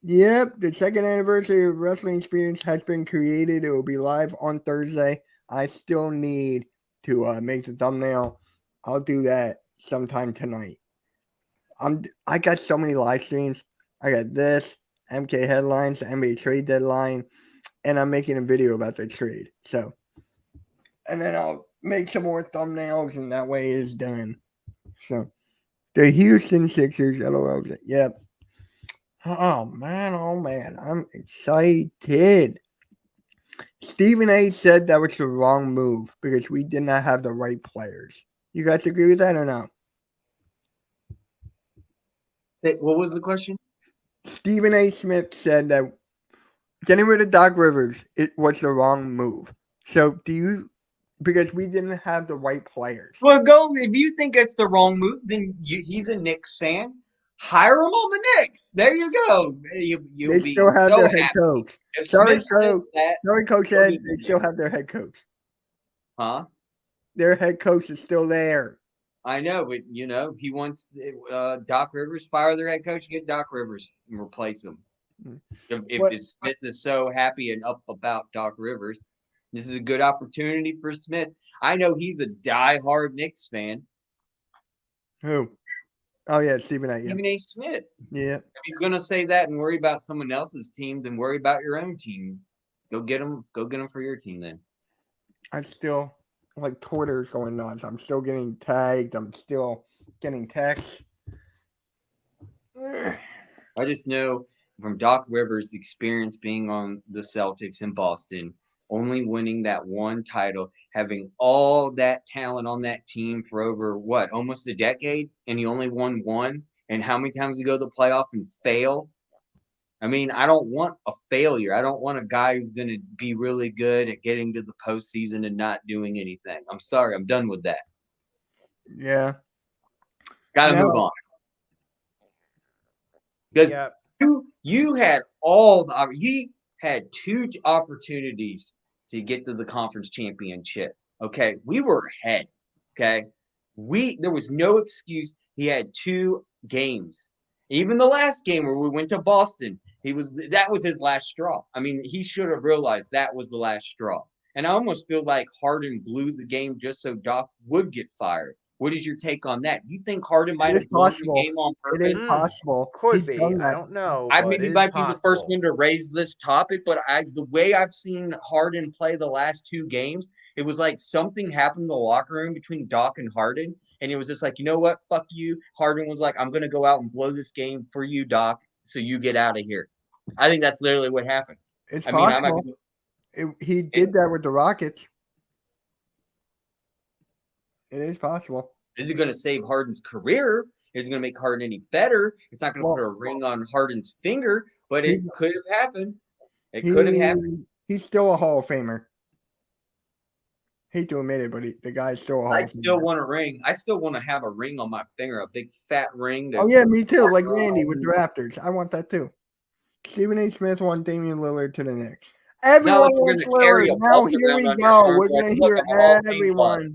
Yep, the second anniversary of Wrestling Experience has been created. It will be live on Thursday. I still need to make the thumbnail. I'll do that sometime tonight. I got so many live streams. I got this, MK headlines, the NBA trade deadline, and I'm making a video about the trade. So, and then I'll make some more thumbnails, and that way it's done. So, the Houston Sixers, LOL. Yep. Oh man, I'm excited. Stephen A said that was the wrong move because we did not have the right players. You guys agree with that or no? What was the question? Stephen A. Smith said that getting rid of Doc Rivers was the wrong move. So do you? Because we didn't have the right players. Well, go if you think it's the wrong move, then he's a Knicks fan. Hire him on the Knicks. There you go. You'll They be still have so their head happy. coach. If Sorry, Smith says coach. that, Sorry, Coach he'll Ed. be They still have their head coach. huh? Their head coach is still there. I know, but he wants Doc Rivers fire their head coach, get Doc Rivers and replace him. If Smith is so happy and up about Doc Rivers, this is a good opportunity for Smith. I know he's a diehard Knicks fan. Who? Oh yeah, Stephen A. Yeah. Stephen A. Smith. Yeah. If he's gonna say that and worry about someone else's team, then worry about your own team. Go get him. Go get him for your team then. I'm still like Twitter's going nuts. I'm still getting tagged. I'm still getting texts. I just know from Doc Rivers' experience being on the Celtics in Boston, only winning that one title, having all that talent on that team for over almost a decade, and he only won one. And how many times you go to the playoff and fail? I mean, I don't want a failure. I don't want a guy who's going to be really good at getting to the postseason and not doing anything. I'm sorry. I'm done with that. Yeah. Got to move on. Because you had he had 2 opportunities to get to the conference championship. Okay. We were ahead. Okay. There was no excuse. He had 2 games. Even the last game where we went to Boston, that was his last straw. I mean, he should have realized that was the last straw. And I almost feel like Harden blew the game just so Doc would get fired. What is your take on that? You think Harden might have blown the game on purpose? It is possible. Could be. I don't know. I maybe might be the first one to raise this topic, but the way I've seen Harden play the last 2 games, it was like something happened in the locker room between Doc and Harden, and it was just like, you know what, fuck you. Harden was like, I'm going to go out and blow this game for you, Doc, so you get out of here. I think that's literally what happened. It's possible. He did that with the Rockets. It is possible. Is it going to save Harden's career? Is it going to make Harden any better? It's not going to put a ring on Harden's finger, but it could have happened. It could have happened. He's still a Hall of Famer. Hate to admit it, but the guy's still a Hall of Famer. I still want a ring. I still want to have a ring on my finger, a big fat ring. Oh, yeah, me too. Like Randy with the Raptors. I want that too. Stephen A. Smith won Damian Lillard to the Knicks. Everyone wants Lillard. Now here we go. We're going to hear everyone.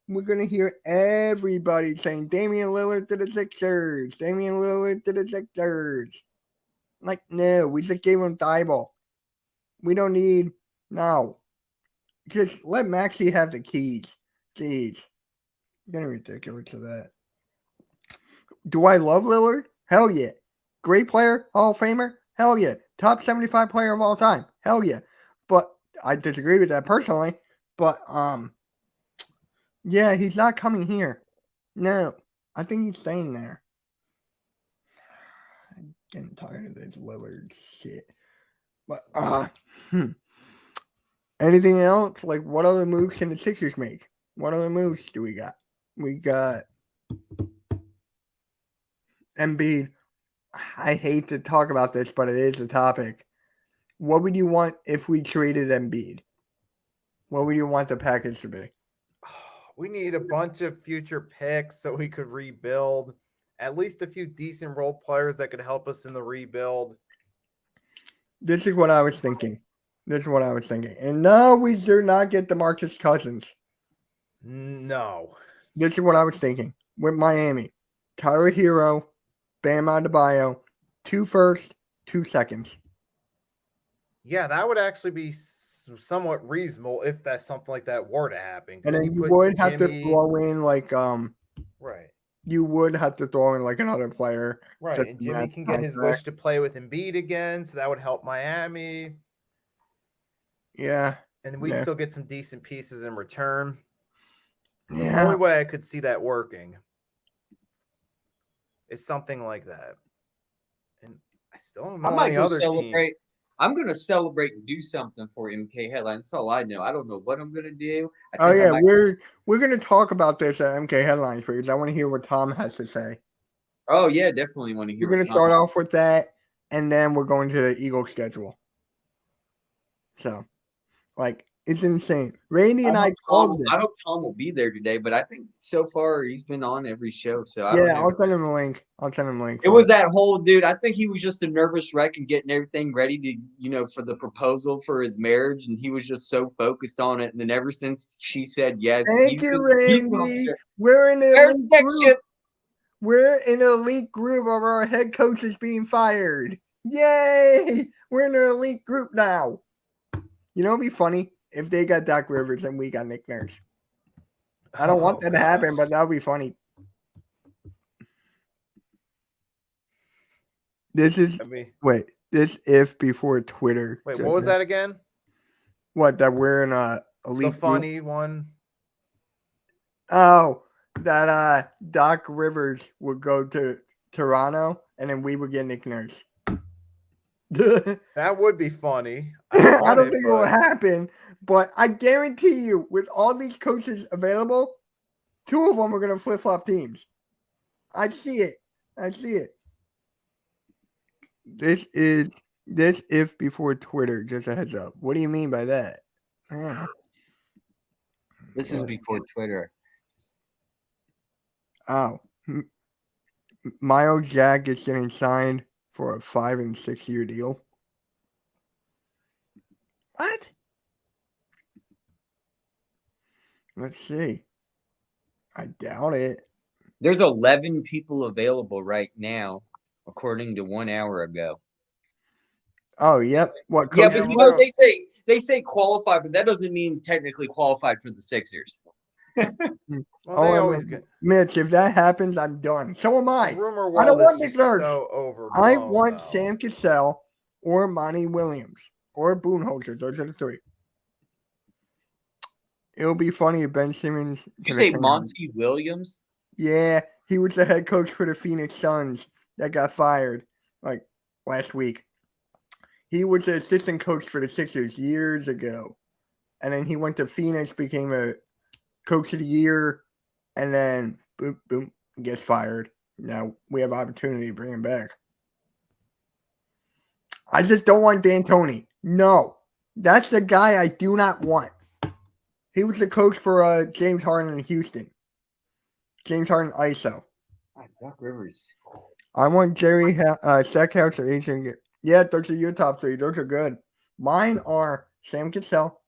We're going to hear everybody saying Damian Lillard to the Sixers. Damian Lillard to the Sixers. Like, no, we just gave him Thibault. We don't need, no. Just let Maxey have the keys. Jeez. Getting ridiculous to that. Do I love Lillard? Hell yeah. Great player, Hall of Famer? Hell yeah. Top 75 player of all time? Hell yeah. But I disagree with that personally. But, yeah, he's not coming here. No. I think he's staying there. I'm getting tired of this Lillard shit. But, anything else? Like, what other moves can the Sixers make? What other moves do we got? We got Embiid. I hate to talk about this, but it is a topic. What would you want if we traded Embiid? What would you want the package to be? We need a bunch of future picks so we could rebuild. At least a few decent role players that could help us in the rebuild. This is what I was thinking. And no, we do not get DeMarcus Cousins. No. This is what I was thinking. With Miami. Tyler Hero, Bam Adebayo, 2 firsts, 2 seconds. Yeah, that would actually be somewhat reasonable if that's something like that were to happen. And then you would have to throw in like right. You would have to throw in like another player. Right. And Jimmy can get his wish to play with Embiid again, so that would help Miami. Yeah. And we'd still get some decent pieces in return. Yeah. The only way I could see that working is something like that. And I still don't know any other teams. I'm going to celebrate and do something for MK Headlines. That's all I know. I don't know what I'm going to do. We're going to talk about this at MK Headlines because I want to hear what Tom has to say. Oh yeah, definitely want to hear. We're gonna what start Tom- off with that, and then we're going to the Eagles schedule. So, like, it's insane. Randy and I called I it. hope Tom will be there today, but I think so far he's been on every show, so I don't Yeah, know. I'll send him a link. It was that whole dude. I think he was just a nervous wreck and getting everything ready to, for the proposal for his marriage, and he was just so focused on it. And then ever since she said yes, Thank you, he's been on Randy. there. We're in the There's elite that group. shit. We're in an elite group of our head coaches being fired. Yay! We're in an elite group now. You know, it'd be funny if they got Doc Rivers and we got Nick Nurse. I don't want that to happen, but that would be funny. This is wait. This if before Twitter. Wait, what was that again? What, that we're in a elite The funny group? one. Oh, that Doc Rivers would go to Toronto and then we would get Nick Nurse. That would be funny. I don't think it will happen, but I guarantee you, with all these coaches available, 2 of them are going to flip-flop teams. I see it. This if before Twitter, just a heads up. What do you mean by that? I don't know. This is before Twitter. Oh. Miles Jack is getting signed for a 5 and 6 year deal. What? Let's see. I doubt it. There's 11 people available right now, according to 1 hour ago. Oh, yep. What? Yeah, but they say qualified, but that doesn't mean technically qualified for the Sixers. Well, they always get. Mitch, if that happens, I'm done. So am I. Rumor I don't want Nick Nick Nurse. So I want Sam Cassell or Monty Williams or Boonholzer. Those are the 3. It'll be funny if Ben Simmons. Did you say Monty Williams? Yeah, he was the head coach for the Phoenix Suns that got fired like last week. He was the assistant coach for the Sixers years ago. And then he went to Phoenix, became a coach of the year, and then boom, boom, gets fired. Now we have opportunity to bring him back. I just don't want D'Antoni. No, that's the guy I do not want. He was the coach for James Harden in Houston. James Harden ISO. Doc Rivers. I want Jerry Stackhouse or Adrian. Yeah, those are your top 3. Those are good. Mine are Sam Cassell,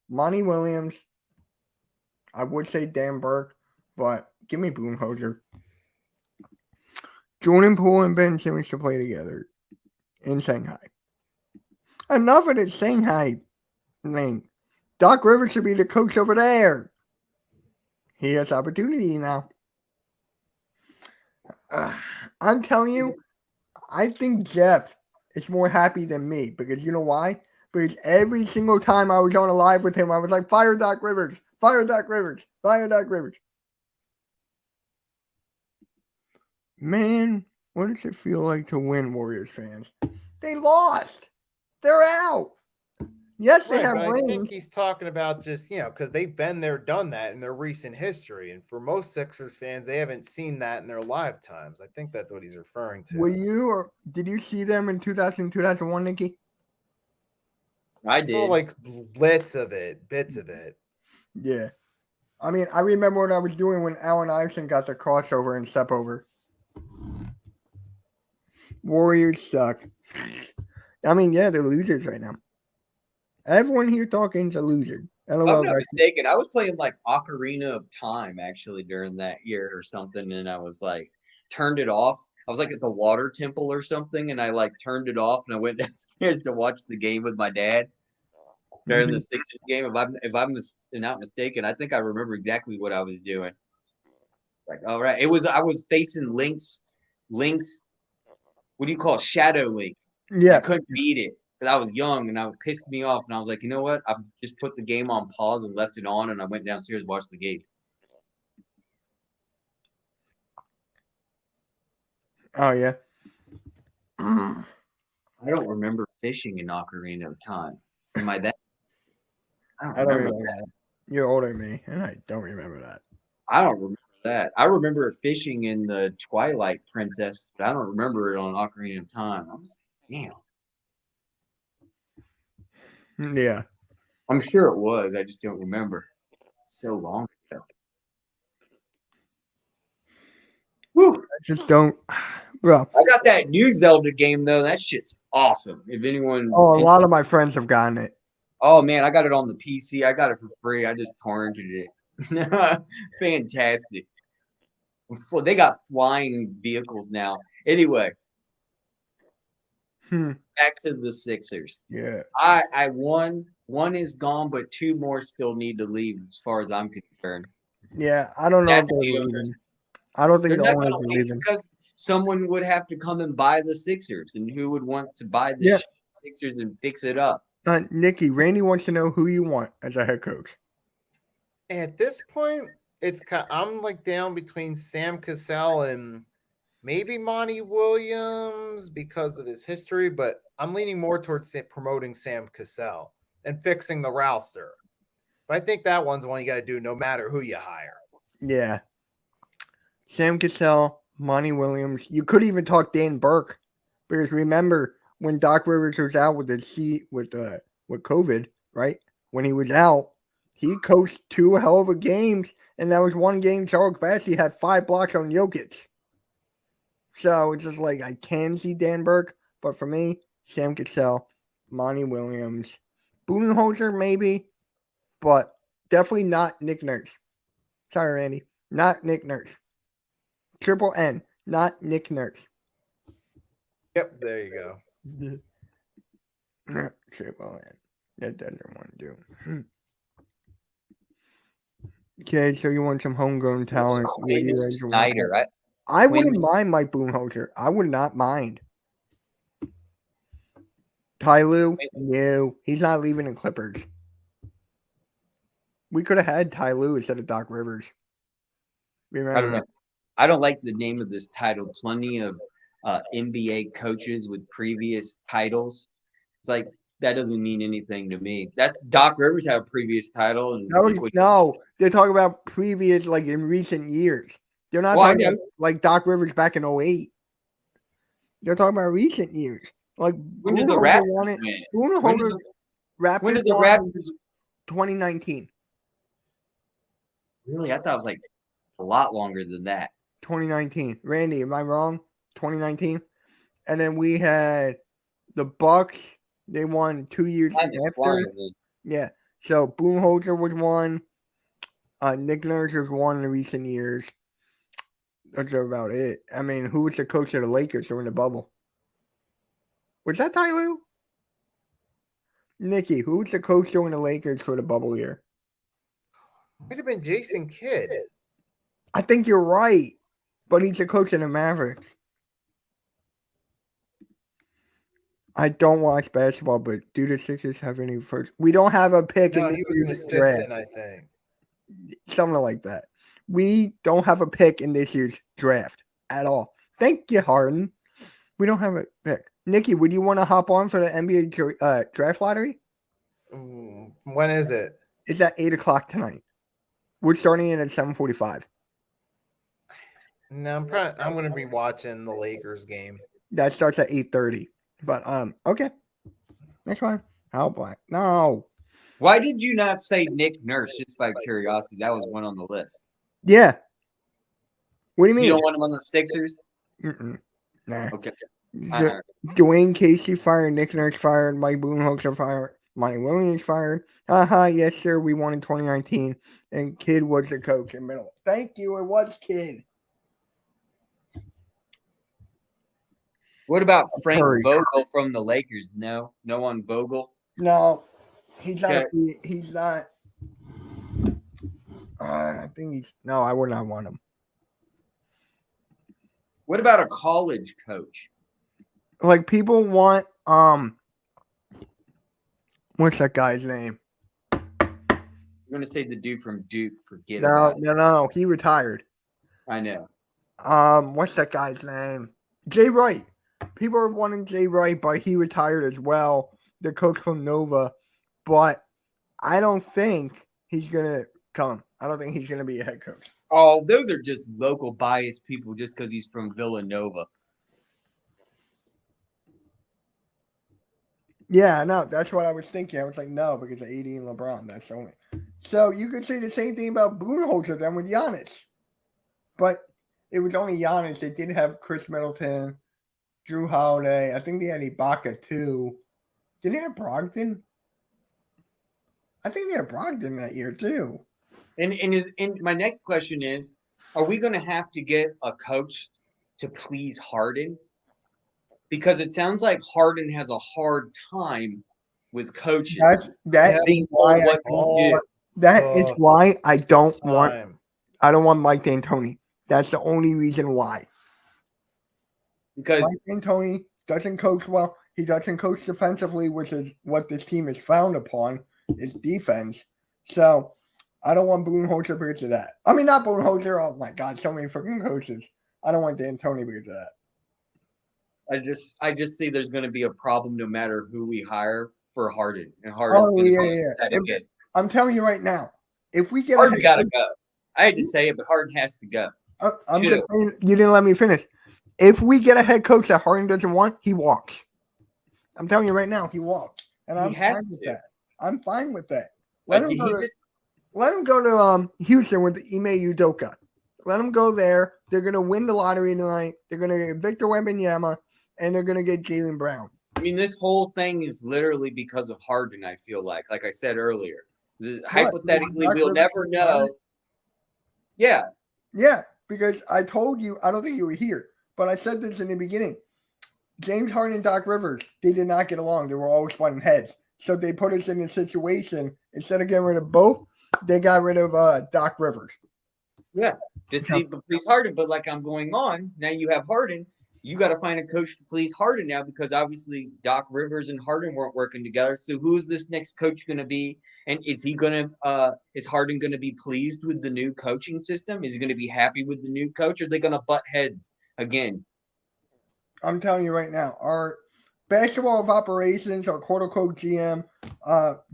Monty Williams. I would say Dan Burke, but give me Boonholzer. Jordan Poole and Ben Simmons to play together in Shanghai. Enough of the Shanghai thing. Doc Rivers should be the coach over there. He has opportunity now. I'm telling you, I think Jeff is more happy than me because you know why? Because every single time I was on a live with him, I was like, fire Doc Rivers, fire Doc Rivers, fire Doc Rivers. Man, what does it feel like to win, Warriors fans? They lost. They're out. Yes, they have rings. I think he's talking about just, because they've been there, done that in their recent history. And for most Sixers fans, they haven't seen that in their lifetimes. I think that's what he's referring to. Were you or did you see them in 2000, 2001, Nikki? I did. Saw like bits of it. Yeah. I mean, I remember what I was doing when Allen Iverson got the crossover and step over. Warriors suck. I mean, yeah, they're losers right now. Everyone here talking is a loser. If I'm not mistaken, I was playing like Ocarina of Time actually during that year or something, and I was like turned it off. I was like at the water temple or something, and I like turned it off, and I went downstairs to watch the game with my dad during the Sixers game. If I'm not mistaken, I think I remember exactly what I was doing. Like, all right, I was facing Link's. What do you call it? Shadow Link. Yeah, I couldn't beat it. Because I was young and it pissed me off. And I was like, you know what? I just put the game on pause and left it on. And I went downstairs and watched the game. Oh, yeah. I don't remember fishing in Ocarina of Time. Am I that? I don't remember that. You're older than me, and I don't remember that. I don't remember that. I remember fishing in the Twilight Princess, but I don't remember it on Ocarina of Time. Damn. Yeah. I'm sure it was. I just don't remember. So long ago. Whew. I just don't. Bro. I got that new Zelda game though. That shit's awesome. If anyone, Oh, a lot of my friends have gotten it. oh man, I got it on the PC. I got it for free. I just torrented it. Fantastic. They got flying vehicles now. Anyway, back to the Sixers. Yeah. I won. One is gone, but two more still need to leave, as far as I'm concerned. Yeah. I don't know That's if they're the leaving. owners. I don't think They're the not owners going are to leave leaving. because someone would have to come and buy the Sixers, and who would want to buy the Yeah. Sixers and fix it up? Nikki, Randy wants to know who you want as a head coach. At this point, I'm like down between Sam Cassell and maybe Monty Williams because of his history, but I'm leaning more towards promoting Sam Cassell and fixing the roster. But I think that one's one you got to do no matter who you hire. Yeah. Sam Cassell, Monty Williams. You could even talk Dan Burke, because remember when Doc Rivers was out with with COVID, right? When he was out, he coached 2 hell of a games, and that was one game Charles Bassey had 5 blocks on Jokic. So it's just like I can see Dan Burke, but for me, Sam Cassell, Monty Williams, Budenholzer maybe, but definitely not Nick Nurse. Sorry, Randy, not Nick Nurse. Triple N, not Nick Nurse. Yep, there you go. Triple N. That doesn't want to do. Okay, so you want some homegrown talent? Quinn Snyder. I wouldn't mind Mike Budenholzer. I would not mind. Ty Lue? No, he's not leaving the Clippers. We could have had Ty Lue instead of Doc Rivers. Remember? I don't know. I don't like the name of this title. Plenty of NBA coaches with previous titles. It's like that doesn't mean anything to me. That's Doc Rivers had a previous title, and no, they're talking about previous, like in recent years. They're not talking about like Doc Rivers back in 2008. They're talking about recent years. Like when did the Raptors win? When did the Raptors? 2019. Really, I thought it was like a lot longer than that. 2019. Randy, am I wrong? 2019. And then we had the Bucks. They won 2 years after. Yeah. So Budenholzer was one. Nick Nurse was one in the recent years. That's about it. I mean, who was the coach of the Lakers during the bubble? Was that Ty Lue? Nikki, who was the coach during the Lakers for the bubble year? Might have been Jason Kidd. I think you're right, but he's the coach of the Mavericks. I don't watch basketball, but do the Sixers have any first? We don't have a pick. No, in he was an assistant, I think. Something like that. We don't have a pick in this year's draft at all. Thank you, Harden. We don't have a pick. Nikki, would you want to hop on for the NBA draft lottery? When is it? It's at 8 o'clock tonight. We're starting it at 7:45. No, I'm going to be watching the Lakers game. That starts at 8:30. But okay, that's fine. How black? No. Why did you not say Nick Nurse? Just by curiosity, that was one on the list. Yeah. What do you mean? You don't want him on the Sixers? Nah. Okay. Dwayne Casey fired. Nick Nurse fired. Mike Budenholzer fired. Monty Williams fired. Yes, sir. We won in 2019, and Kidd was the coach in the middle. Thank you. It was Kidd. What about Frank Vogel from the Lakers? No on Vogel. No, he's not. Okay. He's not. I think he's. No, I would not want him. What about a college coach? Like people want. What's that guy's name? I'm gonna say the dude from Duke. Forget about it. No. He retired. I know. What's that guy's name? Jay Wright. People are wanting Jay Wright, but he retired as well. The coach from Nova. But I don't think he's going to come. I don't think he's going to be a head coach. Oh, those are just local biased people just because he's from Villanova. Yeah, no, that's what I was thinking. I was like, no, because of AD and LeBron. That's the only. So you could say the same thing about Budenholzer then with Giannis. But it was only Giannis. They did have Chris Middleton, Drew Holiday. I think they had Ibaka too. Didn't they have Brogdon? I think they had Brogdon that year too. And my next question is, are we going to have to get a coach to please Harden? Because it sounds like Harden has a hard time with coaches. That being is why told what to do. That is why I don't want Time. Mike D'Antoni. That's the only reason why. Because Mike D'Antoni doesn't coach well. He doesn't coach defensively, which is what this team is found upon, is defense. So I don't want Budenholzer because of that. I mean, not Budenholzer. Oh my God, so many freaking coaches. I don't want D'Antoni because of that. I just see there's going to be a problem no matter who we hire for Harden, and Harden's going to be upset again. I'm telling you right now, if we get Harden's got to go. I hate to say it, but Harden has to go. I'm just saying, you didn't let me finish. If we get a head coach that Harden doesn't want, he walks. I'm telling you right now, he walks, and I'm fine with that. I'm fine with that. Let him go to Houston with Ime Udoka. Let him go there. They're going to win the lottery tonight. They're going to get Victor Wembanyama, and they're going to get Jaylen Brown. I mean, this whole thing is literally because of Harden, I feel like I said earlier. Hypothetically, we'll never know. Yeah. Yeah, because I told you, I don't think you were here, but I said this in the beginning. James Harden and Doc Rivers, they did not get along. They were always butting heads. So they put us in a situation, instead of getting rid of both, they got rid of Doc Rivers. Yeah, to see to please Harden. But like I'm going on, now you have Harden. You got to find a coach to please Harden now because obviously Doc Rivers and Harden weren't working together. So who's this next coach going to be? And is Harden going to be pleased with the new coaching system? Is he going to be happy with the new coach? Or are they going to butt heads again? I'm telling you right now, our basketball of operations, our quote-unquote GM,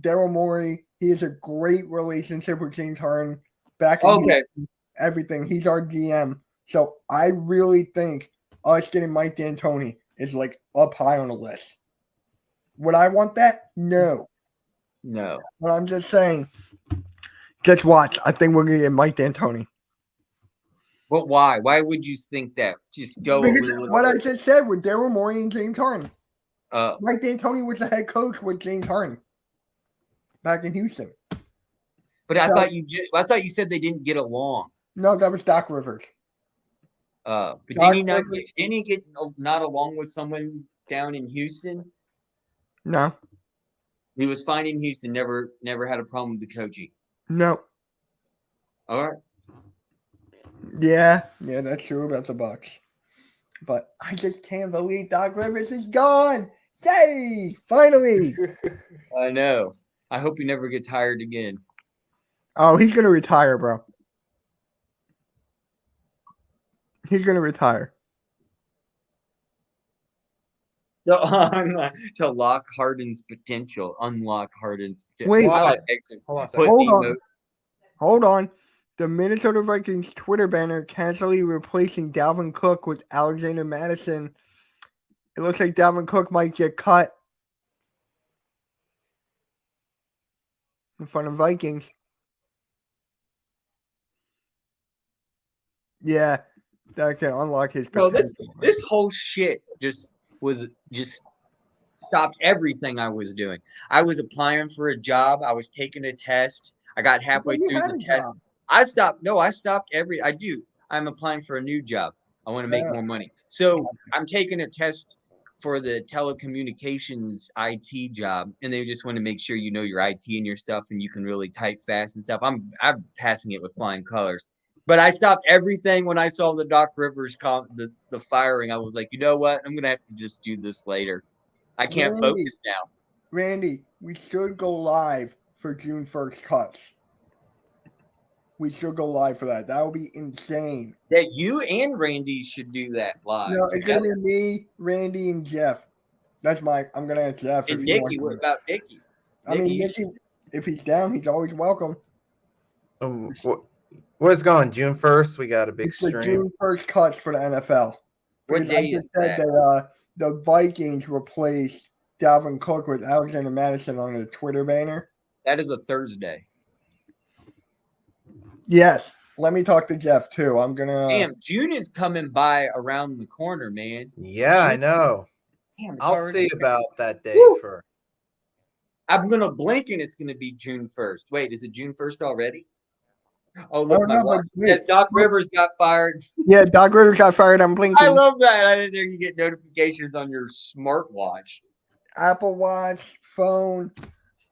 Daryl Morey, he has a great relationship with James Harden. Everything. He's our GM. So I really think us getting Mike D'Antoni is like up high on the list. Would I want that? No. But I'm just saying, just watch. I think we're going to get Mike D'Antoni. But why? Why would you think that? Just go. Because what I just said with Daryl Morey and James Harden. Mike D'Antoni was the head coach with James Harden back in Houston. But I thought you said they didn't get along. No, that was Doc Rivers. But didn't he get not along with someone down in Houston? No. He was fine in Houston, never had a problem with the coaching. No. All right. Yeah, that's true about the Bucks. But I just can't believe Doc Rivers is gone. Yay! Finally. I know. I hope he never gets hired again. Oh, he's gonna retire, bro. He's gonna retire. To lock Harden's potential, unlock Harden's potential. Wait, hold on. The Minnesota Vikings Twitter banner casually replacing Dalvin Cook with Alexander Madison. It looks like Dalvin Cook might get cut in front of Vikings. Yeah, that can unlock his potential. No, this whole shit just stopped everything I was doing. I was applying for a job. I was taking a test. I got halfway through the test. I stopped. I'm applying for a new job. I want to make more money. So I'm taking a test for the telecommunications IT job, and they just want to make sure you know your IT and your stuff, and you can really type fast and stuff. I'm passing it with flying colors. But I stopped everything when I saw the Doc Rivers the firing. I was like, you know what? I'm gonna have to just do this later. I can't focus now. Randy, we should go live for June 1st cuts. We should go live for that. That would be insane. Yeah, you and Randy should do that live. No, it's gonna be me, Randy, and Jeff. I'm gonna ask Jeff. And Nikki, what about Nikki? Nikki, if he's down, he's always welcome. What's going? June 1st, we got a big It's the stream. June 1st cuts for the NFL. What Because I day just is said that? that the Vikings replaced Dalvin Cook with Alexander Madison on the Twitter banner. That is a Thursday. Yes. Let me talk to Jeff too. I'm gonna. Damn, June is coming by around the corner, man. Yeah, I know. Damn, it's I'll already- see about that day Woo! for. I'm gonna blink and it's gonna be June 1st. Wait, is it June 1st already? Oh, Oh, look, my no, watch but says wait. Doc Rivers got fired. Yeah, Doc Rivers got fired. I'm blinking. I love that. I didn't know you get notifications on your smartwatch. Apple Watch, phone.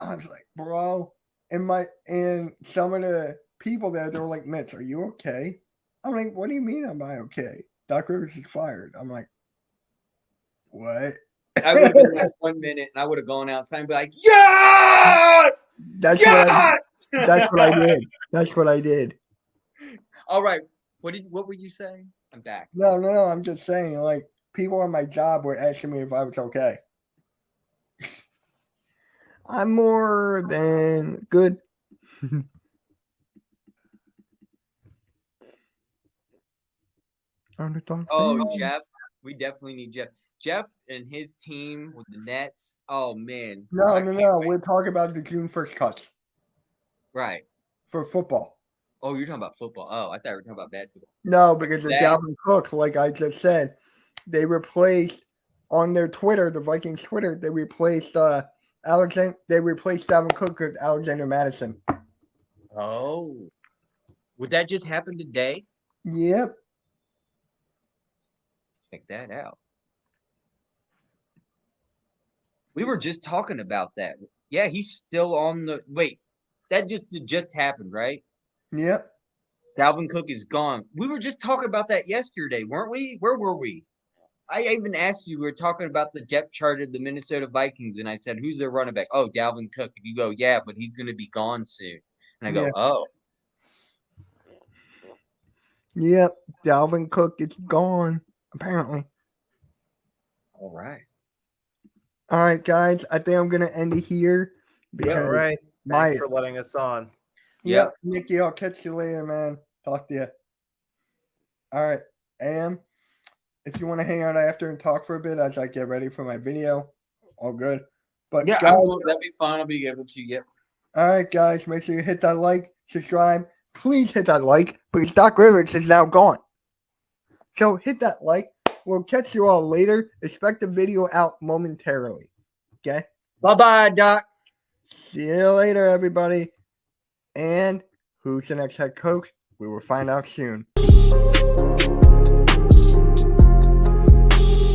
I was like, bro, and some of the people there, they were like, Mitch, are you okay? I'm like, what do you mean am I okay? Doc Rivers is fired. I'm like, what? I would have been like 1 minute and I would have gone outside and be like, yes! That's what I, Yes! that's what I did. That's what I did. All right. What were you saying? I'm back. No. I'm just saying, like, people on my job were asking me if I was okay. I'm more than good. Oh, Jeff. We definitely need Jeff. Jeff and his team with the Nets. Oh man. I can't wait. We're talking about the June 1st cuts Right. for football. Oh, you're talking about football. Oh, I thought we were talking about basketball. No, because of That- Dalvin Cook, like I just said, they replaced on their Twitter, the Vikings Twitter, they replaced Dalvin Cook with Alexander Madison. Oh. Would that just happen today? Yep. Check that out. We were just talking about that. Yeah, he's still on the wait. That just happened, right? Yep. Dalvin Cook is gone. We were just talking about that yesterday, weren't we? Where were we? I even asked you, we were talking about the depth chart of the Minnesota Vikings, and I said, who's their running back? Oh, Dalvin Cook. And you go, yeah, but he's going to be gone soon. And I go, Yeah. oh. Yep. Dalvin Cook is gone, apparently. All right. All right, guys. I think I'm gonna end it here. Yeah, all right. my- Thanks for letting us on. Yep, Nikki, I'll catch you later, man. Talk to you. All right, Am, if you want to hang out after and talk for a bit as I get ready for my video, all good. But Yeah, guys, that'd be fine. I'll be able to. Yep. all right, guys, make sure you hit that like, subscribe. Please hit that like because Doc Rivers is now gone. So hit that like. We'll catch you all later. Expect the video out momentarily. Okay? Bye-bye, Doc. See you later, everybody. And who's the next head coach? We will find out soon.